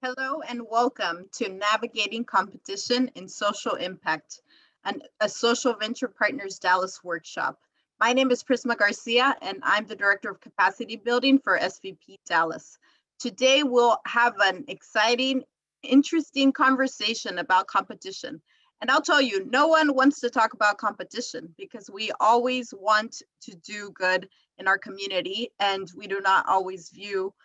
Hello and welcome to Navigating Competition in Social Impact, a Social Venture Partners Dallas workshop. My name is Prisma Garcia and I'm the Director of Capacity Building for SVP Dallas. Today we'll have an exciting, interesting conversation about competition. And I'll tell you, no one wants to talk about competition because we always want to do good in our community and we do not always view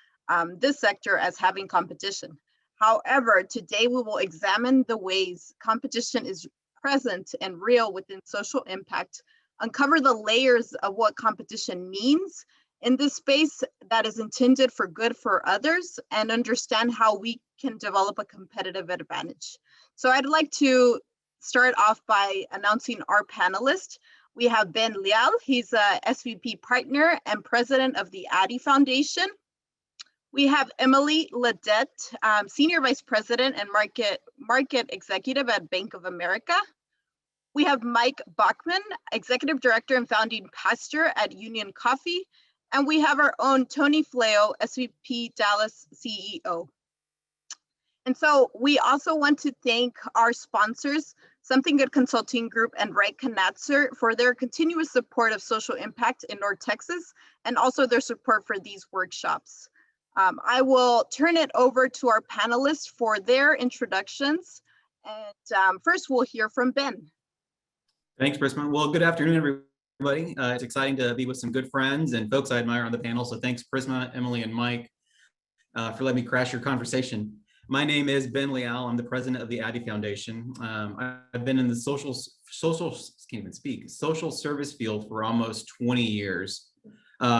this sector as having competition. However, today we will examine the ways competition is present and real within social impact, uncover the layers of what competition means in this space that is intended for good for others, and understand how we can develop a competitive advantage. So I'd like to start off by announcing our panelists. We have Ben Leal. He's a SVP partner and president of the Addy Foundation. We have Emily Ledette, Senior Vice President and Market Executive at Bank of America. We have Mike Bachman, Executive Director and Founding Pastor at Union Coffee. And we have our own Tony Fleo, SVP Dallas CEO. And so we also want to thank our sponsors, Something Good Consulting Group and Wright Knatzer, for their continuous support of social impact in North Texas, and also their support for these workshops. I will turn it over to our panelists for their introductions. And first we'll hear from Ben. Thanks, Prisma. Well, good afternoon, everybody. It's exciting to be with some good friends and folks I admire on the panel. So thanks, Prisma, Emily, and Mike, for letting me crash your conversation. My name is Ben Leal. I'm the president of the Addy Foundation. I've been in the social service field for almost 20 years.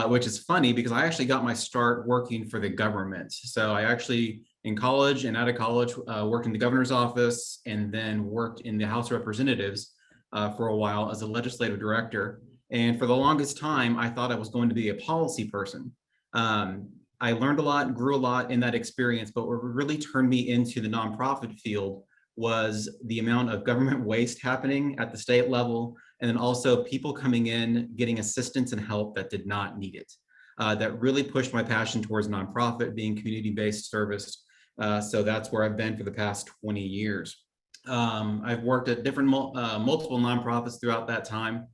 Which is funny because I actually got my start working for the government. So I actually, in college and out of college, worked in the governor's office and then worked in the House of Representatives for a while as a legislative director. And for the longest time, I thought I was going to be a policy person. I learned a lot, grew a lot in that experience, but what really turned me into the nonprofit field was the amount of government waste happening at the state level, and then also people coming in, getting assistance and help that did not need it. That really pushed my passion towards nonprofit, being community-based service. So that's where I've been for the past 20 years. I've worked at different multiple nonprofits throughout that time.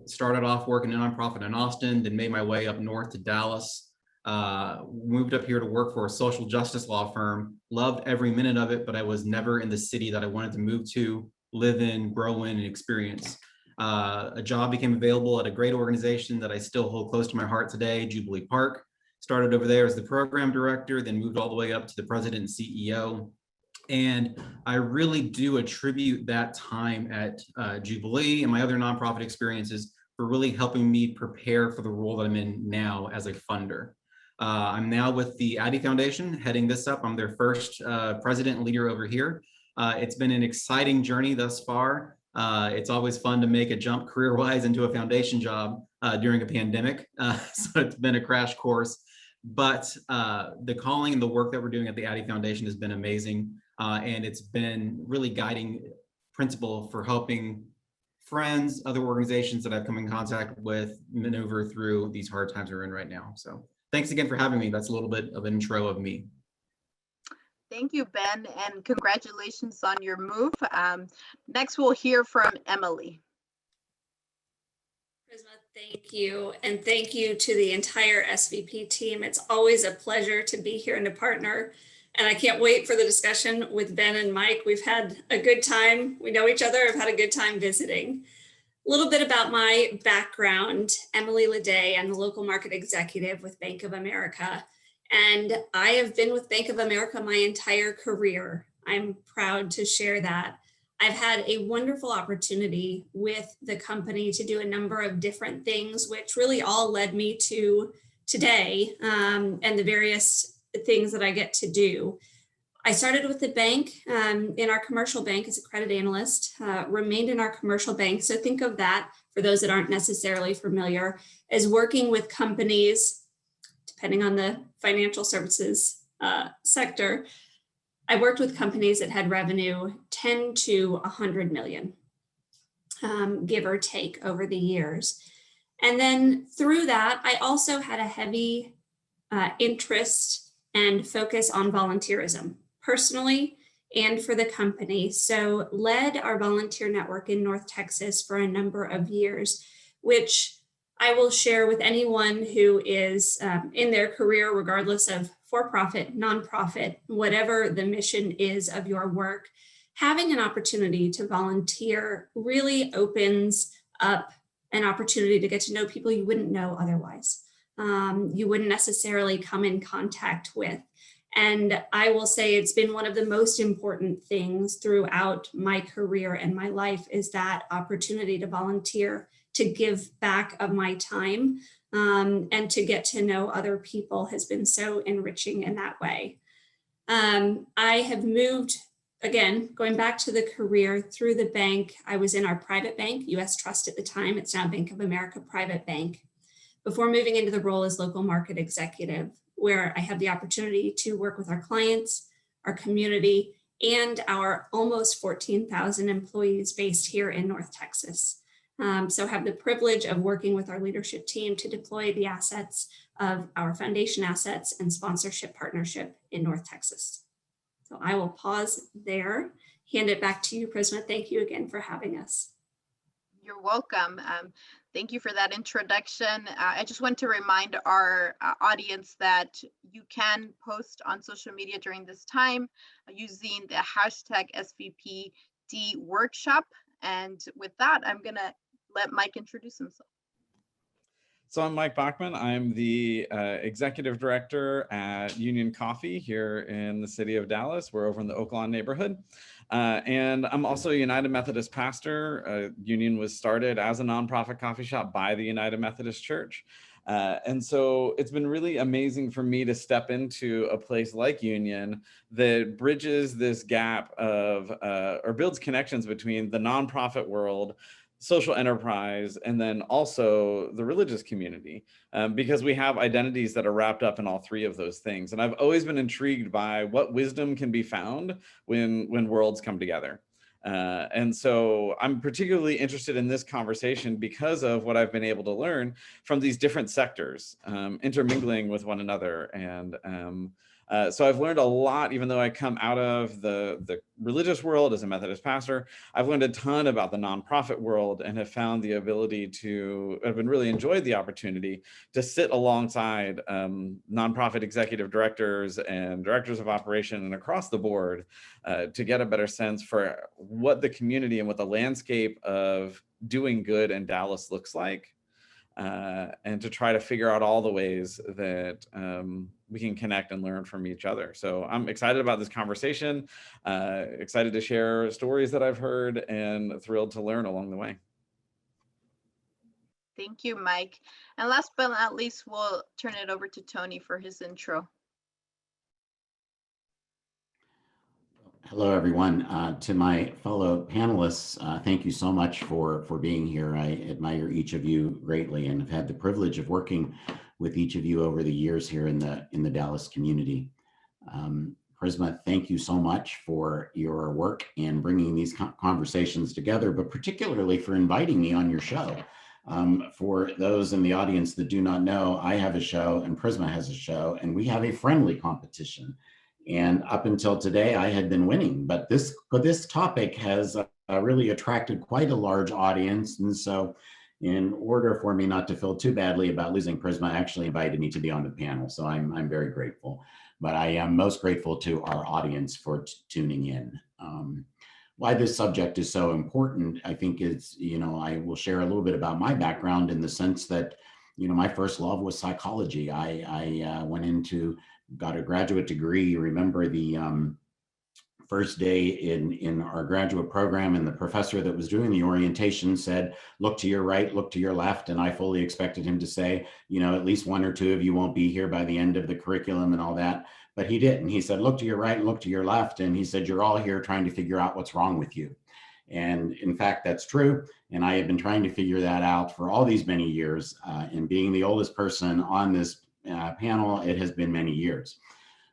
Started off working in a nonprofit in Austin, then made my way up north to Dallas. Moved up here to work for a social justice law firm. Loved every minute of it, but I was never in the city that I wanted to move to, live in, grow in, and experience. A job became available at a great organization that I still hold close to my heart today, Jubilee Park. Started over there as the program director, then moved all the way up to the president and CEO. And I really do attribute that time at Jubilee and my other nonprofit experiences for really helping me prepare for the role that I'm in now as a funder. I'm now with the Addy Foundation, heading this up. I'm their first president and leader over here. It's been an exciting journey thus far. It's always fun to make a jump career-wise into a foundation job during a pandemic. So it's been a crash course, but the calling and the work that we're doing at the Addy Foundation has been amazing. And it's been really guiding principle for helping friends, other organizations that I've come in contact with maneuver through these hard times we're in right now. So thanks again for having me. That's a little bit of an intro of me. Thank you, Ben, and congratulations on your move. Next, we'll hear from Emily. Prisma, thank you. And thank you to the entire SVP team. It's always a pleasure to be here and to partner. And I can't wait for the discussion with Ben and Mike. We've had a good time. We know each other. I've had a good time visiting. A little bit about my background. Emily Ledette, I'm the local market executive with Bank of America. And I have been with Bank of America my entire career. I'm proud to share that. I've had a wonderful opportunity with the company to do a number of different things, which really all led me to today and the various things that I get to do. I started with the bank in our commercial bank as a credit analyst, remained in our commercial bank. So think of that, for those that aren't necessarily familiar, as working with companies, depending on the financial services sector. I worked with companies that had revenue 10 to 100 million, give or take over the years. And then through that, I also had a heavy interest and focus on volunteerism, personally and for the company. So led our volunteer network in North Texas for a number of years, which I will share with anyone who is in their career, regardless of for-profit, nonprofit, whatever the mission is of your work. Having an opportunity to volunteer really opens up an opportunity to get to know people you wouldn't know otherwise. You wouldn't necessarily come in contact with. And I will say it's been one of the most important things throughout my career and my life is that opportunity to volunteer, to give back of my time, and to get to know other people has been so enriching in that way. I have moved, again, going back to the career through the bank. I was in our private bank, US Trust at the time. It's now Bank of America Private Bank, before moving into the role as local market executive, where I have the opportunity to work with our clients, our community, and our almost 14,000 employees based here in North Texas. So have the privilege of working with our leadership team to deploy the assets of our foundation assets and sponsorship partnership in North Texas. So I will pause there, hand it back to you, Prisma. Thank you again for having us. You're welcome. Thank you for that introduction. I just want to remind our audience that you can post on social media during this time using the hashtag SVPD workshop. And with that, I'm going to let Mike introduce himself. So I'm Mike Bachman. I'm the executive director at Union Coffee here in the city of Dallas. We're over in the Oak Lawn neighborhood. And I'm also a United Methodist pastor. Union was started as a nonprofit coffee shop by the United Methodist Church. And so it's been really amazing for me to step into a place like Union that bridges this gap of, or builds connections between the nonprofit world, social enterprise, and then also the religious community, because we have identities that are wrapped up in all three of those things. And I've always been intrigued by what wisdom can be found when worlds come together. And so I'm particularly interested in this conversation because of what I've been able to learn from these different sectors, intermingling with one another. And so I've learned a lot, even though I come out of the religious world as a Methodist pastor. I've learned a ton about the nonprofit world and have found the ability to, I've been really enjoyed the opportunity to sit alongside nonprofit executive directors and directors of operation and across the board to get a better sense for what the community and what the landscape of doing good in Dallas looks like. And to try to figure out all the ways that we can connect and learn from each other. So I'm excited about this conversation, excited to share stories that I've heard, and thrilled to learn along the way. Thank you, Mike. And last but not least, we'll turn it over to Tony for his intro. Hello, everyone. To my fellow panelists, thank you so much for being here. I admire each of you greatly and have had the privilege of working with each of you over the years here in the Dallas community. Prisma, thank you so much for your work in bringing these conversations together, but particularly for inviting me on your show. For those in the audience that do not know, I have a show and Prisma has a show, and we have a friendly competition. And up until today, I had been winning, but this topic has really attracted quite a large audience. And so in order for me not to feel too badly about losing, Prisma actually invited me to be on the panel. So I'm very grateful, but I am most grateful to our audience for tuning in. Why this subject is so important, I think is, I will share a little bit about my background in the sense that, my first love was psychology. I went into got a graduate degree. Remember the first day in our graduate program, and the professor that was doing the orientation said, look to your right, look to your left. And I fully expected him to say, at least one or two of you won't be here by the end of the curriculum and all that. But he didn't. He said, look to your right and look to your left. And he said, you're all here trying to figure out what's wrong with you. And in fact, that's true. And I have been trying to figure that out for all these many years. And being the oldest person on this panel, it has been many years.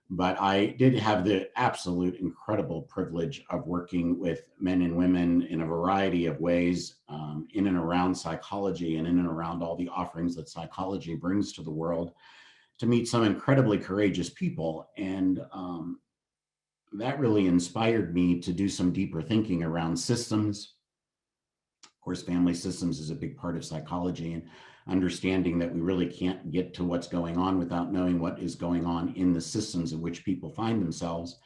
But I did have the absolute incredible privilege of working with men and women in a variety of ways in and around psychology and in and around all the offerings that psychology brings to the world, to meet some incredibly courageous people. And that really inspired me to do some deeper thinking around systems. Of course, family systems is a big part of psychology, and understanding that we really can't get to what's going on without knowing what is going on in the systems in which people find themselves.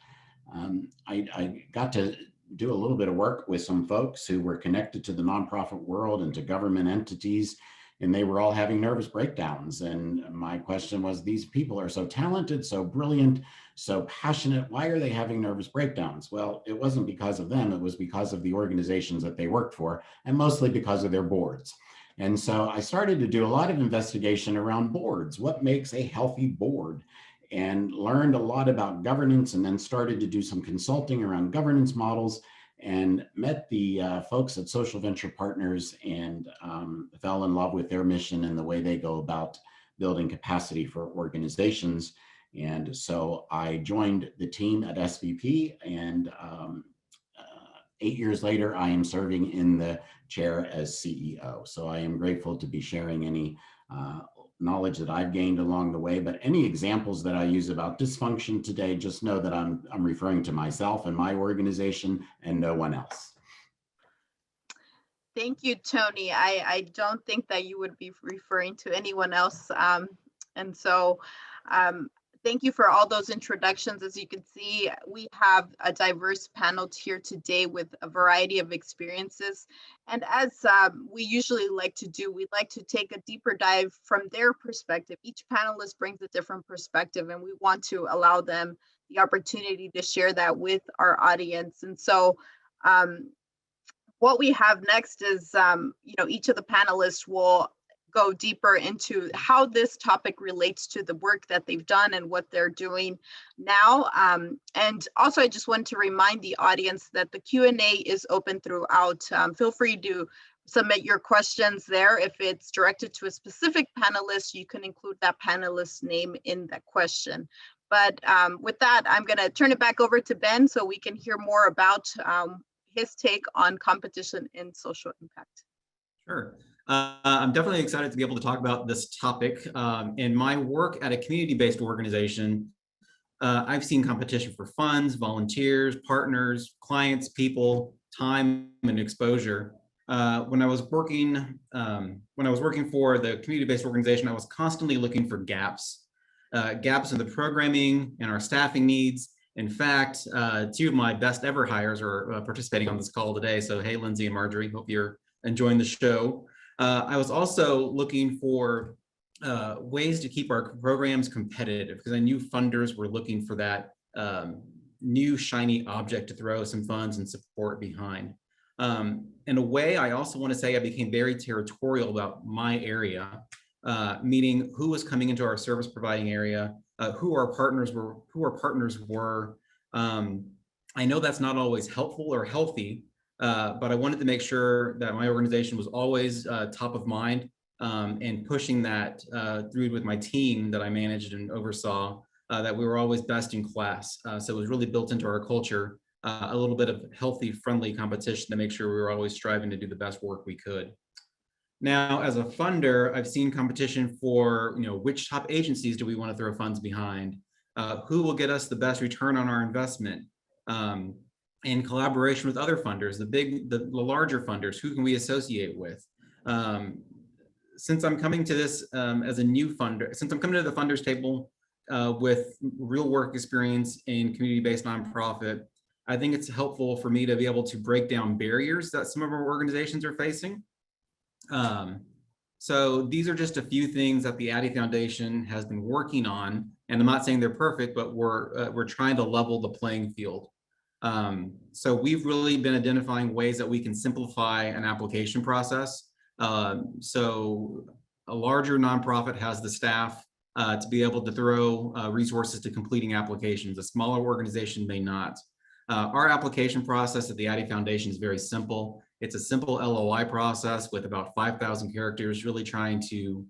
I got to do a little bit of work with some folks who were connected to the nonprofit world and to government entities, and they were all having nervous breakdowns. And my question was, these people are so talented, so brilliant, so passionate. Why are they having nervous breakdowns? Well, it wasn't because of them. It was because of the organizations that they worked for, and mostly because of their boards. And so I started to do a lot of investigation around boards. What makes a healthy board? And learned a lot about governance, and then started to do some consulting around governance models, and met the folks at Social Venture Partners, and fell in love with their mission and the way they go about building capacity for organizations. And so I joined the team at SVP, and 8 years later, I am serving in the chair as CEO. So I am grateful to be sharing any knowledge that I've gained along the way, but any examples that I use about dysfunction today, just know that I'm referring to myself and my organization and no one else. Thank you, Tony. I don't think that you would be referring to anyone else. And so thank you for all those introductions. As you can see, we have a diverse panel here today with a variety of experiences. And as we usually like to do, we'd like to take a deeper dive from their perspective. Each panelist brings a different perspective, and we want to allow them the opportunity to share that with our audience. And so what we have next is, each of the panelists will go deeper into how this topic relates to the work that they've done and what they're doing now. And also, I just want to remind the audience that the Q&A is open throughout. Feel free to submit your questions there. If it's directed to a specific panelist, you can include that panelist's name in that question. But with that, I'm going to turn it back over to Ben so we can hear more about his take on competition and social impact. Sure. I'm definitely excited to be able to talk about this topic. In my work at a community-based organization, I've seen competition for funds, volunteers, partners, clients, people, time, and exposure. When I was working for the community-based organization, I was constantly looking for gaps in the programming and our staffing needs. In fact, two of my best ever hires are participating on this call today. So hey, Lindsay and Marjorie, hope you're enjoying the show. I was also looking for ways to keep our programs competitive, because I knew funders were looking for that new shiny object to throw some funds and support behind. In a way, I also want to say I became very territorial about my area, meaning who was coming into our service providing area, who our partners were. I know that's not always helpful or healthy, but I wanted to make sure that my organization was always top of mind, and pushing that through with my team that I managed and oversaw, that we were always best in class. So it was really built into our culture, a little bit of healthy, friendly competition to make sure we were always striving to do the best work we could. Now, as a funder, I've seen competition for, which top agencies do we want to throw funds behind? Who will get us the best return on our investment? In collaboration with other funders, the larger funders, who can we associate with? Since I'm coming to this as a new funder, since I'm coming to the funders table with real work experience in community-based nonprofit, I think it's helpful for me to be able to break down barriers that some of our organizations are facing. So these are just a few things that the Addy Foundation has been working on, and I'm not saying they're perfect, but we're trying to level the playing field. So we've really been identifying ways that we can simplify an application process. So a larger nonprofit has the staff to be able to throw resources to completing applications. A smaller organization may not. Our application process at the Addy Foundation is very simple. It's a simple LOI process with about 5,000 characters, really trying to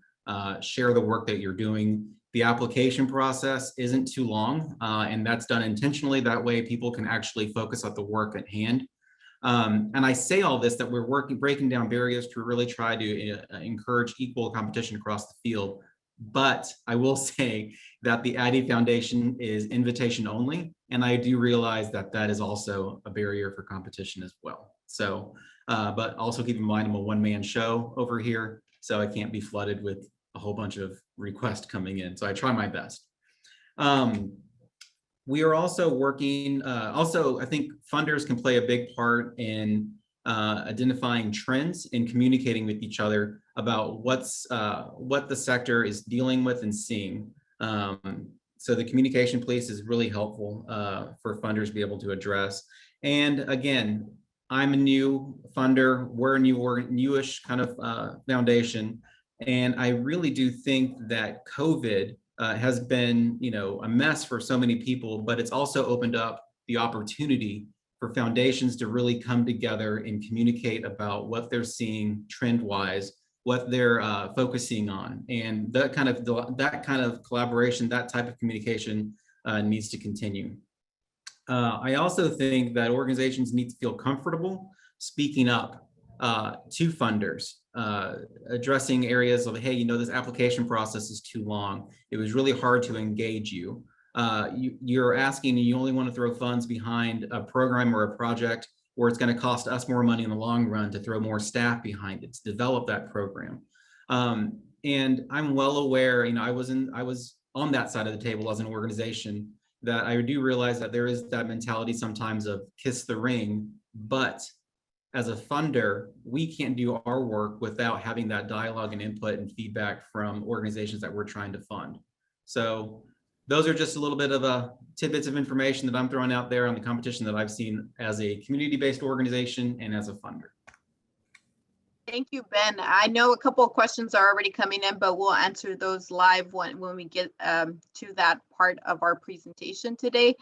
share the work that you're doing. The application process isn't too long, and that's done intentionally. That way people can actually focus on the work at hand. And I say all this, that we're breaking down barriers to really try to encourage equal competition across the field. But I will say that the Addy Foundation is invitation only. And I do realize that that is also a barrier for competition as well. So, but also keep in mind, I'm a one-man show over here, so I can't be flooded with a whole bunch of requests coming in. So I try my best. We are also working, I think funders can play a big part in identifying trends and communicating with each other about what the sector is dealing with and seeing. So the communication piece is really helpful for funders to be able to address. And again, I'm a new funder, we're a newish kind of foundation. And I really do think that COVID has been, a mess for so many people, but it's also opened up the opportunity for foundations to really come together and communicate about what they're seeing trend-wise, what they're focusing on, and that kind of collaboration, that type of communication needs to continue. I also think that organizations need to feel comfortable speaking up to funders, addressing areas of, hey, this application process is too long. It was really hard to engage you. You're asking, you only want to throw funds behind a program or a project where it's going to cost us more money in the long run to throw more staff behind it to develop that program. And I'm well aware, I was on that side of the table as an organization, that I do realize that there is that mentality sometimes of kiss the ring, but as a funder, we can't do our work without having that dialogue and input and feedback from organizations that we're trying to fund. So those are just a little bit of tidbits of information that I'm throwing out there on the competition that I've seen as a community-based organization and as a funder. Thank you, Ben. I know a couple of questions are already coming in, but we'll answer those live when we get to that part of our presentation today.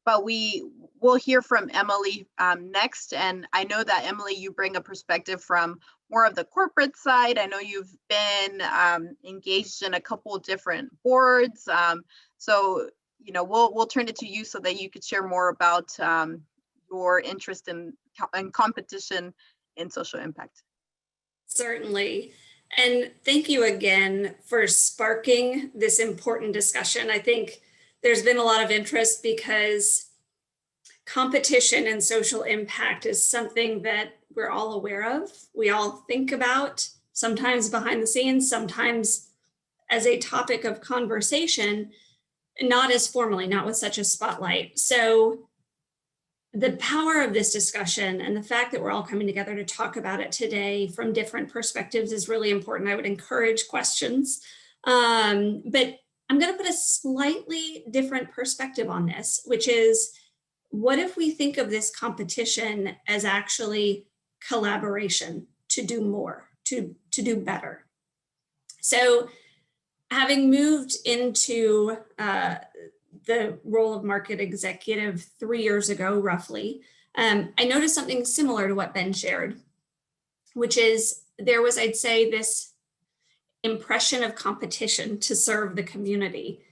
But we will hear from Emily next. And I know that, Emily, you bring a perspective from more of the corporate side. I know you've been engaged in a couple of different boards. So, we'll turn it to you so that you could share more about your interest in competition in social impact. Certainly. And thank you again for sparking this important discussion. I think there's been a lot of interest because competition and social impact is something that we're all aware of. We all think about, sometimes behind the scenes, sometimes as a topic of conversation, not as formally, not with such a spotlight. So the power of this discussion and the fact that we're all coming together to talk about it today from different perspectives is really important. I would encourage questions, but I'm going to put a slightly different perspective on this, which is, what if we think of this competition as actually collaboration to do more, to do better? So having moved into the role of market executive 3 years ago, roughly, I noticed something similar to what Ben shared, which is there was, I'd say, this impression of competition to serve the community.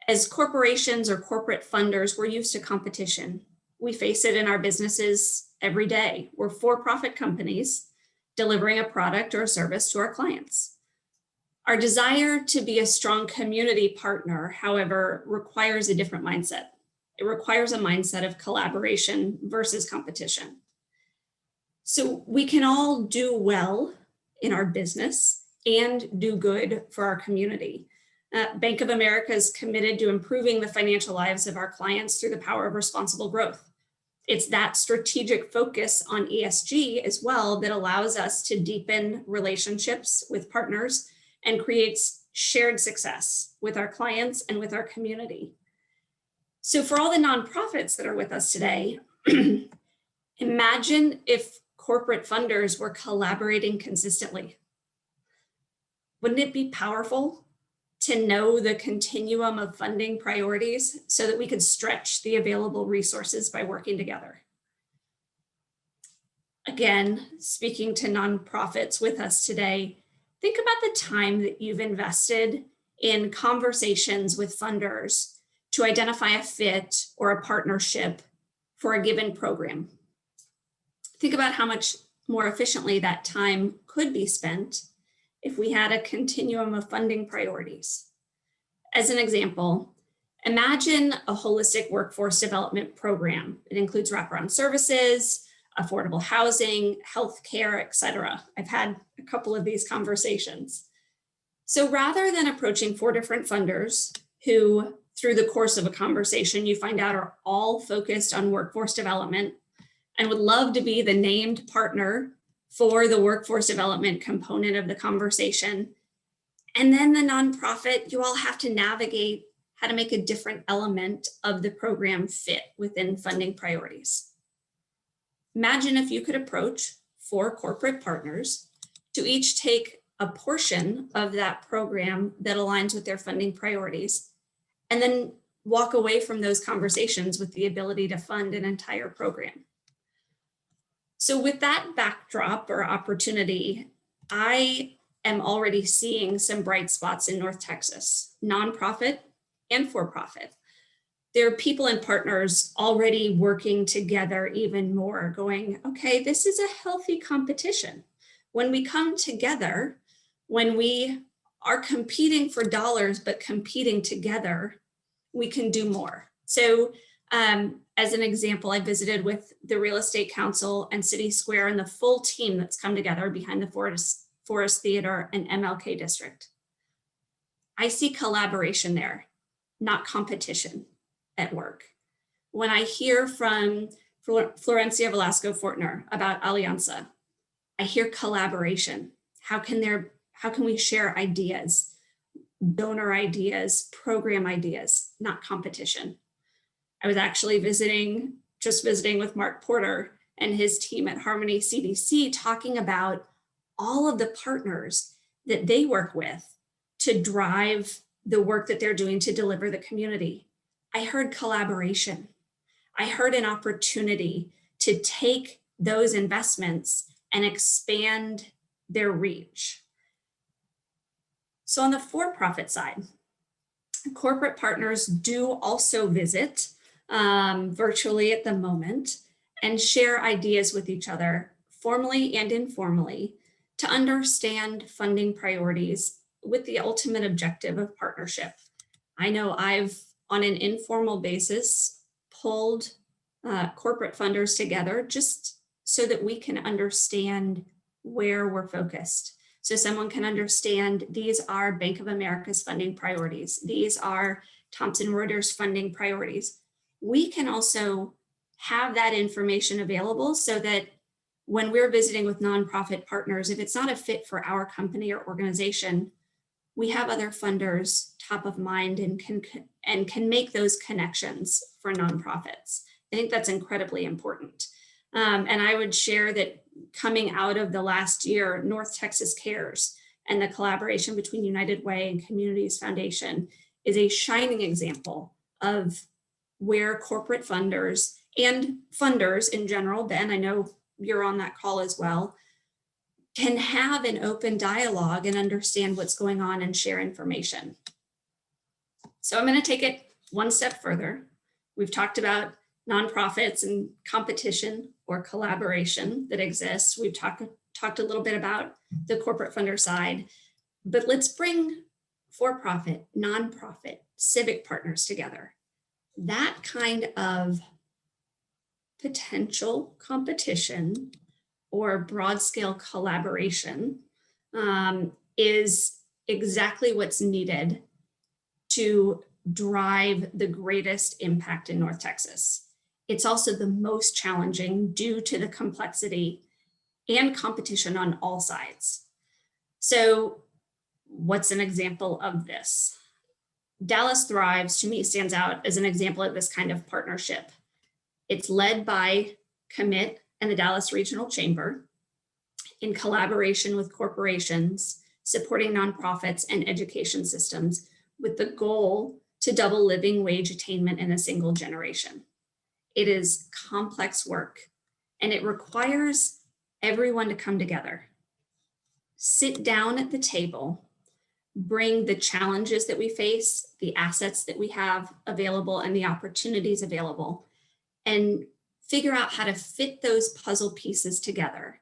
As corporations or corporate funders, we're used to competition. We face it in our businesses every day. We're for-profit companies delivering a product or a service to our clients. Our desire to be a strong community partner, however, requires a different mindset. It requires a mindset of collaboration versus competition. So we can all do well in our business and do good for our community. Bank of America is committed to improving the financial lives of our clients through the power of responsible growth. It's that strategic focus on ESG as well that allows us to deepen relationships with partners and creates shared success with our clients and with our community. So for all the nonprofits that are with us today, imagine if corporate funders were collaborating consistently. Wouldn't it be powerful to know the continuum of funding priorities so that we could stretch the available resources by working together? Again, speaking to nonprofits with us today, think about the time that you've invested in conversations with funders to identify a fit or a partnership for a given program. Think about how much more efficiently that time could be spent if we had a continuum of funding priorities. As an example, imagine a holistic workforce development program. It includes wraparound services, affordable housing, healthcare, et cetera. I've had a couple of these conversations. So rather than approaching 4 different funders who, through the course of a conversation, you find out are all focused on workforce development and would love to be the named partner for the workforce development component of the conversation, and then the nonprofit, you all have to navigate how to make a different element of the program fit within funding priorities. Imagine if you could approach 4 corporate partners to each take a portion of that program that aligns with their funding priorities, and then walk away from those conversations with the ability to fund an entire program. So with that backdrop or opportunity, I am already seeing some bright spots in North Texas, nonprofit and for-profit. There are people and partners already working together even more, going, okay, this is a healthy competition. When we come together, when we are competing for dollars, but competing together, we can do more. So as an example, I visited with the Real Estate Council and City Square and the full team that's come together behind the Forest Theater and MLK District. I see collaboration there, not competition at work. When I hear from Florencia Velasco Fortner about Alianza, I hear collaboration. How can we share ideas, donor ideas, program ideas, not competition? I was actually just visiting with Mark Porter and his team at Harmony CDC, talking about all of the partners that they work with to drive the work that they're doing to deliver the community. I heard collaboration. I heard an opportunity to take those investments and expand their reach. So on the for-profit side, corporate partners do also visit virtually at the moment and share ideas with each other, formally and informally, to understand funding priorities with the ultimate objective of partnership. I know I've, on an informal basis, pulled corporate funders together just so that we can understand where we're focused. So someone can understand these are Bank of America's funding priorities. These are Thomson Reuters funding priorities. We can also have that information available so that when we're visiting with nonprofit partners, if it's not a fit for our company or organization, we have other funders top of mind and can make those connections for nonprofits. I think that's incredibly important. And I would share that coming out of the last year, North Texas Cares and the collaboration between United Way and Communities Foundation is a shining example of where corporate funders and funders in general, Ben, I know you're on that call as well, can have an open dialogue and understand what's going on and share information. So I'm going to take it one step further. We've talked about nonprofits and competition or collaboration that exists. We've talked a little bit about the corporate funder side, but let's bring for-profit, nonprofit, civic partners together. That kind of potential competition or broad scale collaboration is exactly what's needed to drive the greatest impact in North Texas. It's also the most challenging due to the complexity and competition on all sides. So what's an example of this? Dallas Thrives, to me, stands out as an example of this kind of partnership. It's led by Commit and the Dallas Regional Chamber in collaboration with corporations, supporting nonprofits and education systems with the goal to double living wage attainment in a single generation. It is complex work and it requires everyone to come together, sit down at the table, bring the challenges that we face, the assets that we have available and the opportunities available, and figure out how to fit those puzzle pieces together,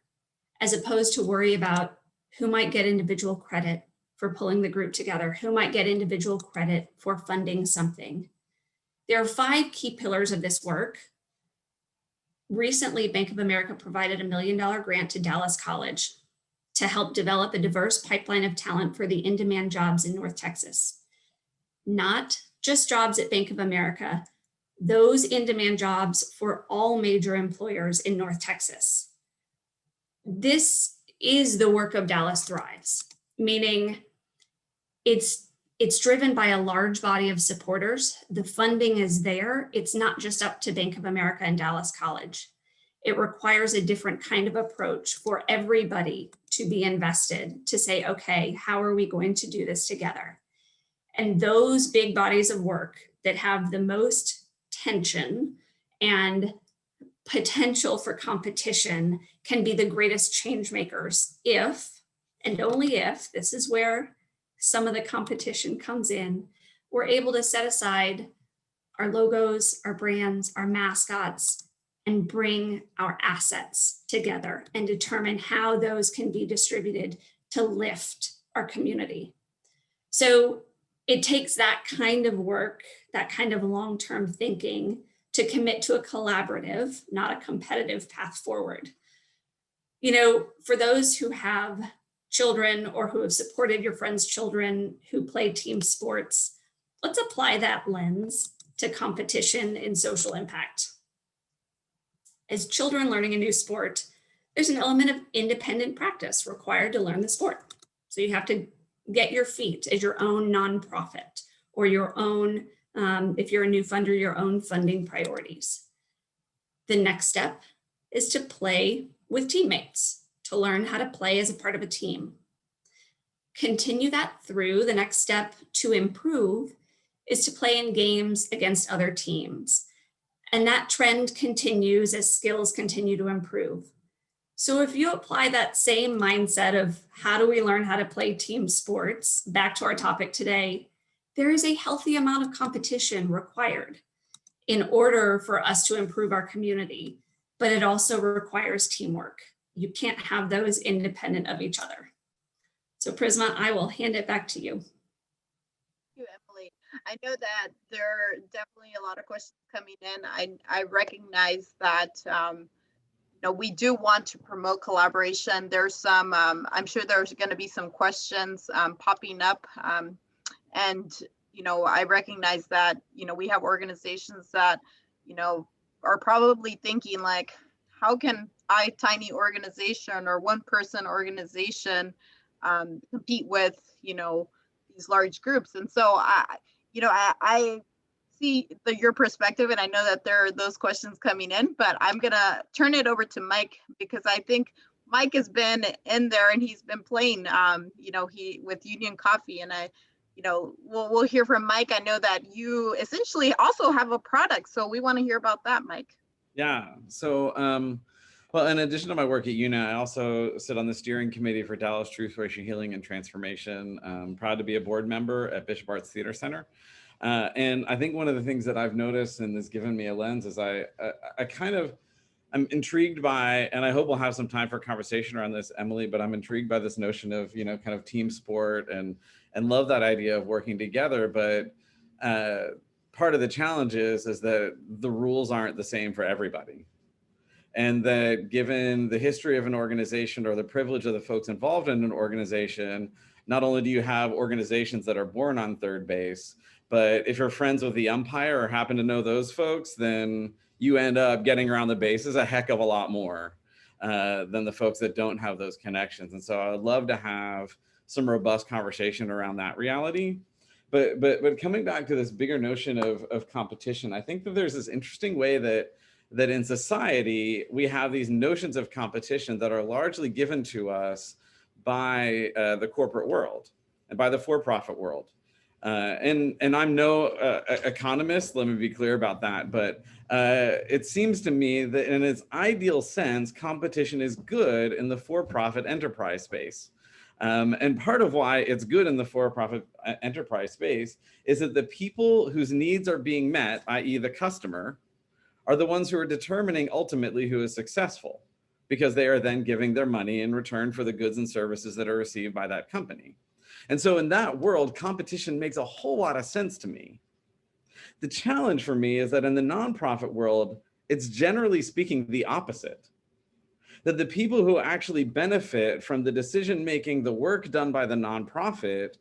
as opposed to worry about who might get individual credit for pulling the group together, who might get individual credit for funding something. There are 5 key pillars of this work. Recently, Bank of America provided $1 million grant to Dallas College to help develop a diverse pipeline of talent for the in-demand jobs in North Texas. Not just jobs at Bank of America, those in-demand jobs for all major employers in North Texas. This is the work of Dallas Thrives, meaning it's driven by a large body of supporters. The funding is there. It's not just up to Bank of America and Dallas College. It requires a different kind of approach for everybody to be invested, to say, okay, how are we going to do this together? And those big bodies of work that have the most tension and potential for competition can be the greatest change makers if, and only if, this is where some of the competition comes in, we're able to set aside our logos, our brands, our mascots, and bring our assets together and determine how those can be distributed to lift our community. So it takes that kind of work, that kind of long-term thinking to commit to a collaborative, not a competitive path forward. You know, for those who have children or who have supported your friends' children who play team sports, let's apply that lens to competition and social impact. As children learning a new sport, there's an element of independent practice required to learn the sport. So you have to get your feet as your own nonprofit or your own, if you're a new funder, your own funding priorities. The next step is to play with teammates, to learn how to play as a part of a team. Continue that through. The next step to improve is to play in games against other teams. And that trend continues as skills continue to improve. So if you apply that same mindset of how do we learn how to play team sports back to our topic today, there is a healthy amount of competition required in order for us to improve our community, but it also requires teamwork. You can't have those independent of each other. So Prisma, I will hand it back to you. Thank you, Emily. I know that there are definitely a lot of questions coming in. I recognize that we do want to promote collaboration. There's some, I'm sure there's going to be some questions popping up. And I recognize that, we have organizations that, are probably thinking like, how can I, tiny organization or one person organization, compete with, these large groups? And so I see your perspective, and I know that there are those questions coming in, but I'm gonna turn it over to Mike, because I think Mike has been in there and he's been playing, he with Union Coffee, and we'll hear from Mike. I know that you essentially also have a product, so we want to hear about that, Mike. Yeah. So, well, in addition to my work at UNA, I also sit on the steering committee for Dallas Truth, Racial Healing and Transformation. I'm proud to be a board member at Bishop Arts Theater Center. And I think one of the things that I've noticed and has given me a lens is I'm intrigued by, and I hope we'll have some time for conversation around this, Emily, but I'm intrigued by this notion of, kind of team sport and love that idea of working together. But part of the challenge is that the rules aren't the same for everybody. And that given the history of an organization or the privilege of the folks involved in an organization, not only do you have organizations that are born on third base, but if you're friends with the umpire or happen to know those folks, then you end up getting around the bases a heck of a lot more than the folks that don't have those connections. And so I would love to have some robust conversation around that reality. But coming back to this bigger notion of competition, I think that there's this interesting way that in society, we have these notions of competition that are largely given to us by the corporate world and by the for-profit world. And I'm no economist, let me be clear about that, but it seems to me that in its ideal sense, competition is good in the for-profit enterprise space. And part of why it's good in the for-profit enterprise space is that the people whose needs are being met, i.e. the customer, are the ones who are determining ultimately who is successful, because they are then giving their money in return for the goods and services that are received by that company. And so in that world, competition makes a whole lot of sense to me. The challenge for me is that in the nonprofit world, it's generally speaking the opposite. That the people who actually benefit from the decision-making, the work done by the nonprofit,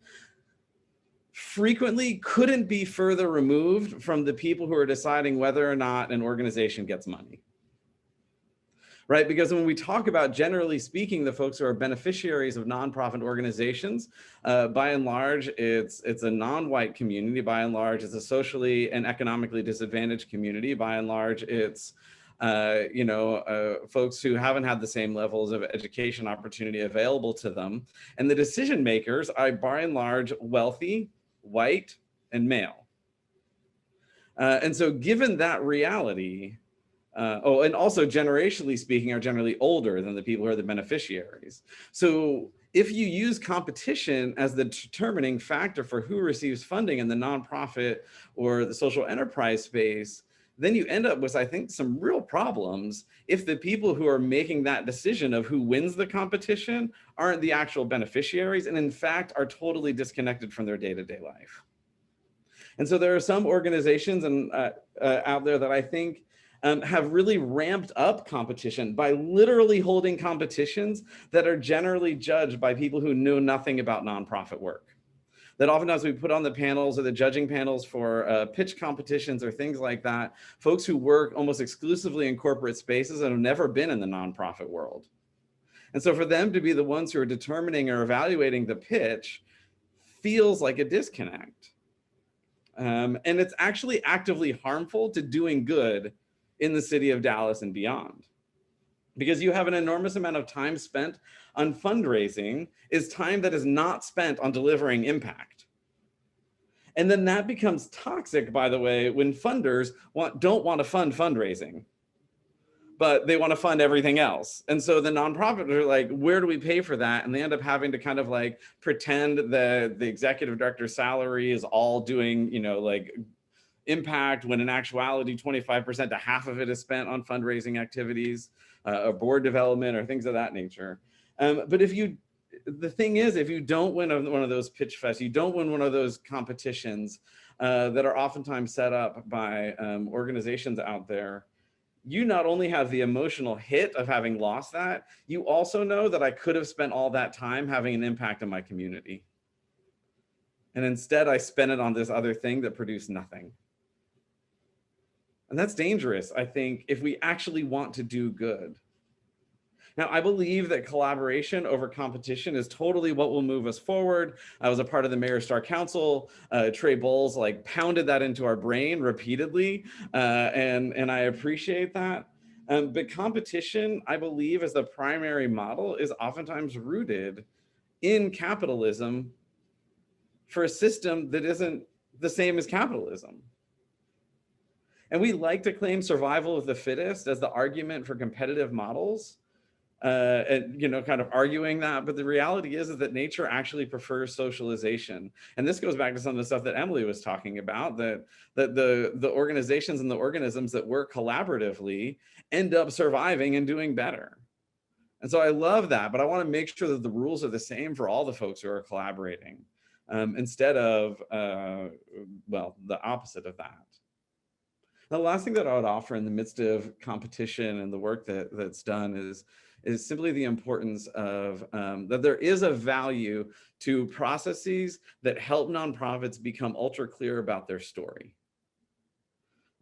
frequently couldn't be further removed from the people who are deciding whether or not an organization gets money. Right? Because when we talk about, generally speaking, the folks who are beneficiaries of nonprofit organizations, by and large, it's a non-white community. By and large, it's a socially and economically disadvantaged community. By and large, it's folks who haven't had the same levels of education opportunity available to them. And the decision makers are, by and large, wealthy, white, and male. And so given that reality, and also generationally speaking, are generally older than the people who are the beneficiaries. So if you use competition as the determining factor for who receives funding in the nonprofit or the social enterprise space, then you end up with, I think, some real problems if the people who are making that decision of who wins the competition aren't the actual beneficiaries, and in fact are totally disconnected from their day-to-day life. And so there are some organizations out there that I think have really ramped up competition by literally holding competitions that are generally judged by people who know nothing about nonprofit work. That oftentimes we put on the panels or the judging panels for pitch competitions or things like that, folks who work almost exclusively in corporate spaces and have never been in the nonprofit world. And so for them to be the ones who are determining or evaluating the pitch feels like a disconnect. And it's actually actively harmful to doing good in the city of Dallas and beyond. Because you have an enormous amount of time spent on fundraising is time that is not spent on delivering impact. And then that becomes toxic, by the way, when funders don't want to fund fundraising, but they want to fund everything else. And so the nonprofits are like, where do we pay for that? And they end up having to kind of like pretend that the executive director's salary is all doing, like impact, when in actuality, 25% to half of it is spent on fundraising activities, or board development or things of that nature. But the thing is, if you don't win one of those pitch fests, you don't win one of those competitions that are oftentimes set up by organizations out there, you not only have the emotional hit of having lost that, you also know that I could have spent all that time having an impact on my community. And instead I spent it on this other thing that produced nothing. And that's dangerous, I think, if we actually want to do good. Now, I believe that collaboration over competition is totally what will move us forward. I was a part of the Mayor's Star Council. Trey Bowles pounded that into our brain repeatedly, and I appreciate that. But competition, I believe, as the primary model, is oftentimes rooted in capitalism for a system that isn't the same as capitalism. And we like to claim survival of the fittest as the argument for competitive models, and kind of arguing that. But the reality is that nature actually prefers socialization. And this goes back to some of the stuff that Emily was talking about, that the organizations and the organisms that work collaboratively end up surviving and doing better. And so I love that, but I want to make sure that the rules are the same for all the folks who are collaborating, instead of, the opposite of that. The last thing that I would offer in the midst of competition and the work that's done is simply the importance of that there is a value to processes that help nonprofits become ultra clear about their story.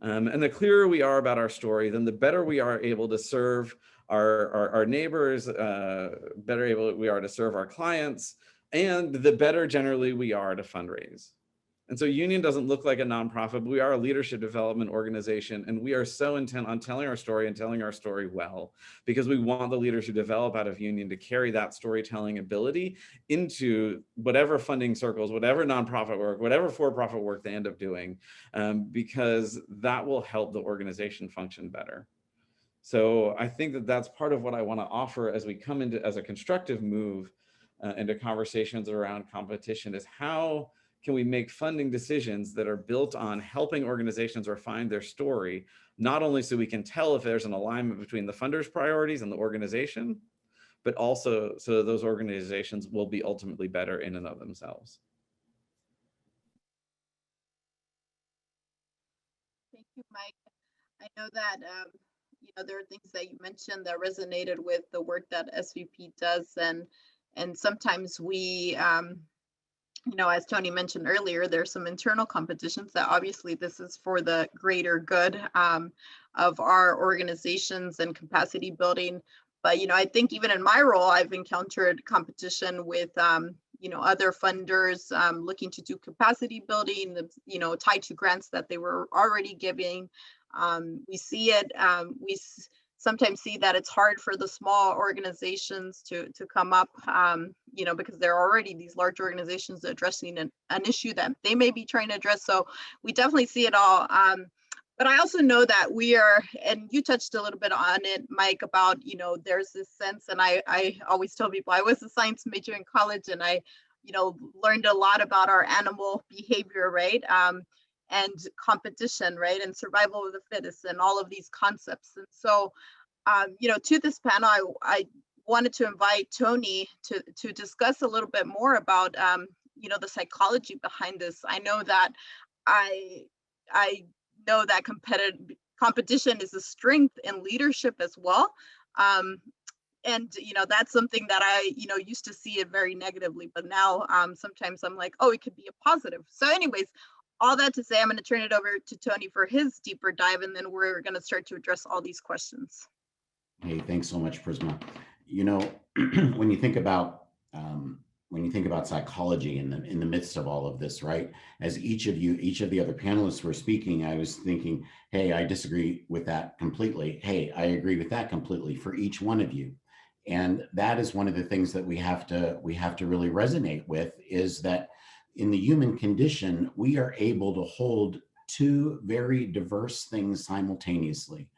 And the clearer we are about our story, then the better we are able to serve our neighbors, better able we are to serve our clients, and the better generally we are to fundraise. And so Union doesn't look like a nonprofit, but we are a leadership development organization, and we are so intent on telling our story and telling our story well, because we want the leaders who develop out of Union to carry that storytelling ability into whatever funding circles, whatever nonprofit work, whatever for-profit work they end up doing, because that will help the organization function better. So I think that that's part of what I want to offer as we come into as a constructive move into conversations around competition, is how can we make funding decisions that are built on helping organizations refine their story, not only so we can tell if there's an alignment between the funder's priorities and the organization, but also so those organizations will be ultimately better in and of themselves. Thank you, Mike. I know that there are things that you mentioned that resonated with the work that SVP does, and sometimes we, as Tony mentioned earlier, there's some internal competitions that obviously this is for the greater good of our organizations and capacity building. But I think even in my role, I've encountered competition with other funders looking to do capacity building, tied to grants that they were already giving. We see it. We sometimes see that it's hard for the small organizations to come up, because there are already these large organizations addressing an issue that they may be trying to address. So we definitely see it all. But I also know that we are, and you touched a little bit on it, Mike, about, there's this sense, and I always tell people I was a science major in college, and I, learned a lot about our animal behavior, right? And competition, right? And survival of the fittest and all of these concepts. And so, to this panel, I wanted to invite Tony to discuss a little bit more about, the psychology behind this. I know that I know that competition is a strength in leadership as well. And, that's something that I, used to see it very negatively, but now sometimes I'm like, oh, it could be a positive. So anyways, all that to say, I'm going to turn it over to Tony for his deeper dive, and then we're going to start to address all these questions. Hey, thanks so much, Prisma. When you think about psychology in the midst of all of this, right? As each of the other panelists were speaking, I was thinking, hey, I disagree with that completely. Hey, I agree with that completely for each one of you. And that is one of the things that we have to really resonate with, is that in the human condition, we are able to hold two very diverse things simultaneously.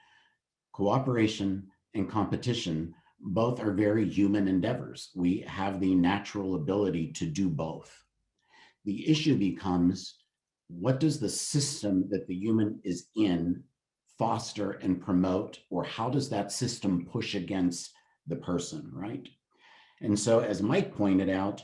Cooperation and competition both are very human endeavors. We have the natural ability to do both. The issue becomes, what does the system that the human is in foster and promote, or how does that system push against the person, right? And so, as Mike pointed out,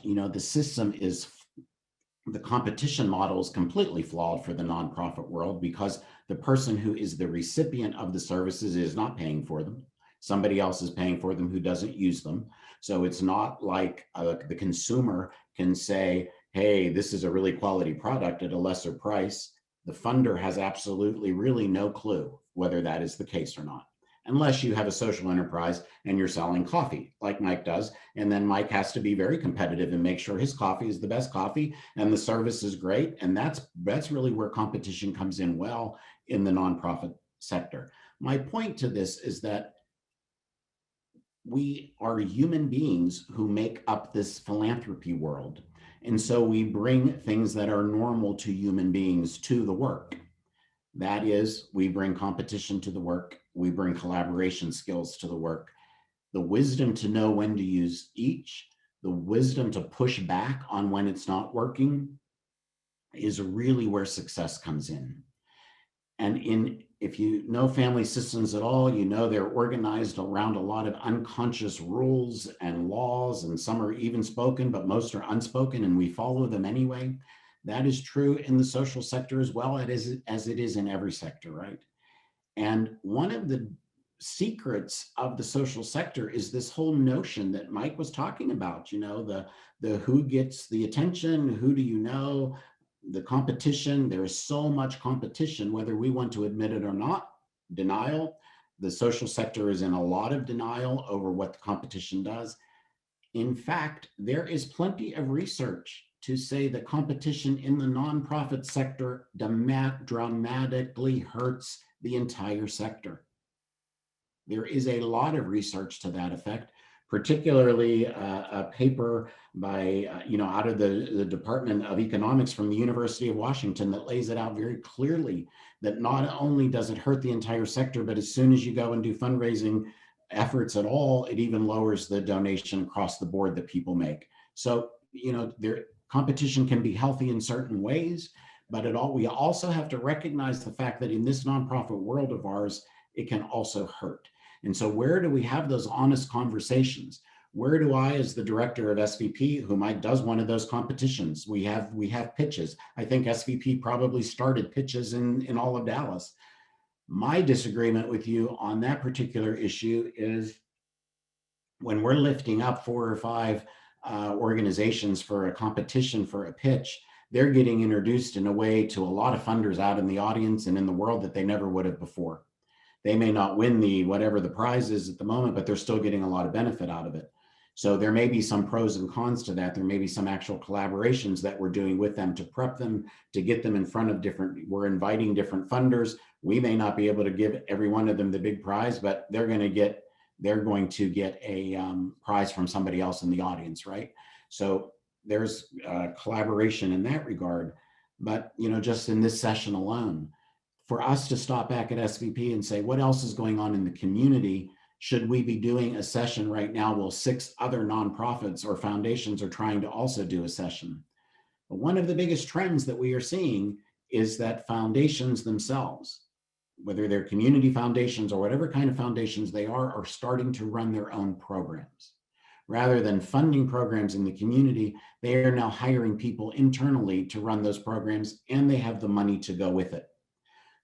the competition model is completely flawed for the nonprofit world, because the person who is the recipient of the services is not paying for them. Somebody else is paying for them who doesn't use them. So it's not like the consumer can say, hey, this is a really quality product at a lesser price. The funder has absolutely really no clue whether that is the case or not, unless you have a social enterprise and you're selling coffee like Mike does. And then Mike has to be very competitive and make sure his coffee is the best coffee and the service is great. And that's really where competition comes in well in the nonprofit sector. My point to this is that we are human beings who make up this philanthropy world. And so we bring things that are normal to human beings to the work. That is, we bring competition to the work. We bring collaboration skills to the work. The wisdom to know when to use each, the wisdom to push back on when it's not working, is really where success comes in. And if you know family systems at all, they're organized around a lot of unconscious rules and laws, and some are even spoken, but most are unspoken, and we follow them anyway. That is true in the social sector as well as it is in every sector, right? And one of the secrets of the social sector is this whole notion that Mike was talking about, the who gets the attention, who do you know, the competition. There is so much competition, whether we want to admit it or not. Denial. The social sector is in a lot of denial over what the competition does. In fact, there is plenty of research to say that competition in the nonprofit sector dramatically hurts the entire sector. There is a lot of research to that effect, particularly a paper by, out of the Department of Economics from the University of Washington that lays it out very clearly, that not only does it hurt the entire sector, but as soon as you go and do fundraising efforts at all, it even lowers the donation across the board that people make. So, Competition can be healthy in certain ways, but we also have to recognize the fact that in this nonprofit world of ours, it can also hurt. And so where do we have those honest conversations? Where do I, as the director of SVP, who does one of those competitions, we have pitches. I think SVP probably started pitches in all of Dallas. My disagreement with you on that particular issue is when we're lifting up 4 or 5 organizations for a competition for a pitch, they're getting introduced in a way to a lot of funders out in the audience and in the world that they never would have before. They may not win whatever the prize is at the moment, but they're still getting a lot of benefit out of it. So there may be some pros and cons to that. There may be some actual collaborations that we're doing with them to prep them, to get them in front of we're inviting different funders. We may not be able to give every one of them the big prize, but they're going to get a prize from somebody else in the audience, right? So there's collaboration in that regard. But, just in this session alone, for us to stop back at SVP and say, what else is going on in the community? Should we be doing a session right now while 6 other nonprofits or foundations are trying to also do a session? But one of the biggest trends that we are seeing is that foundations themselves, whether they're community foundations or whatever kind of foundations they are starting to run their own programs. Rather than funding programs in the community, they are now hiring people internally to run those programs, and they have the money to go with it.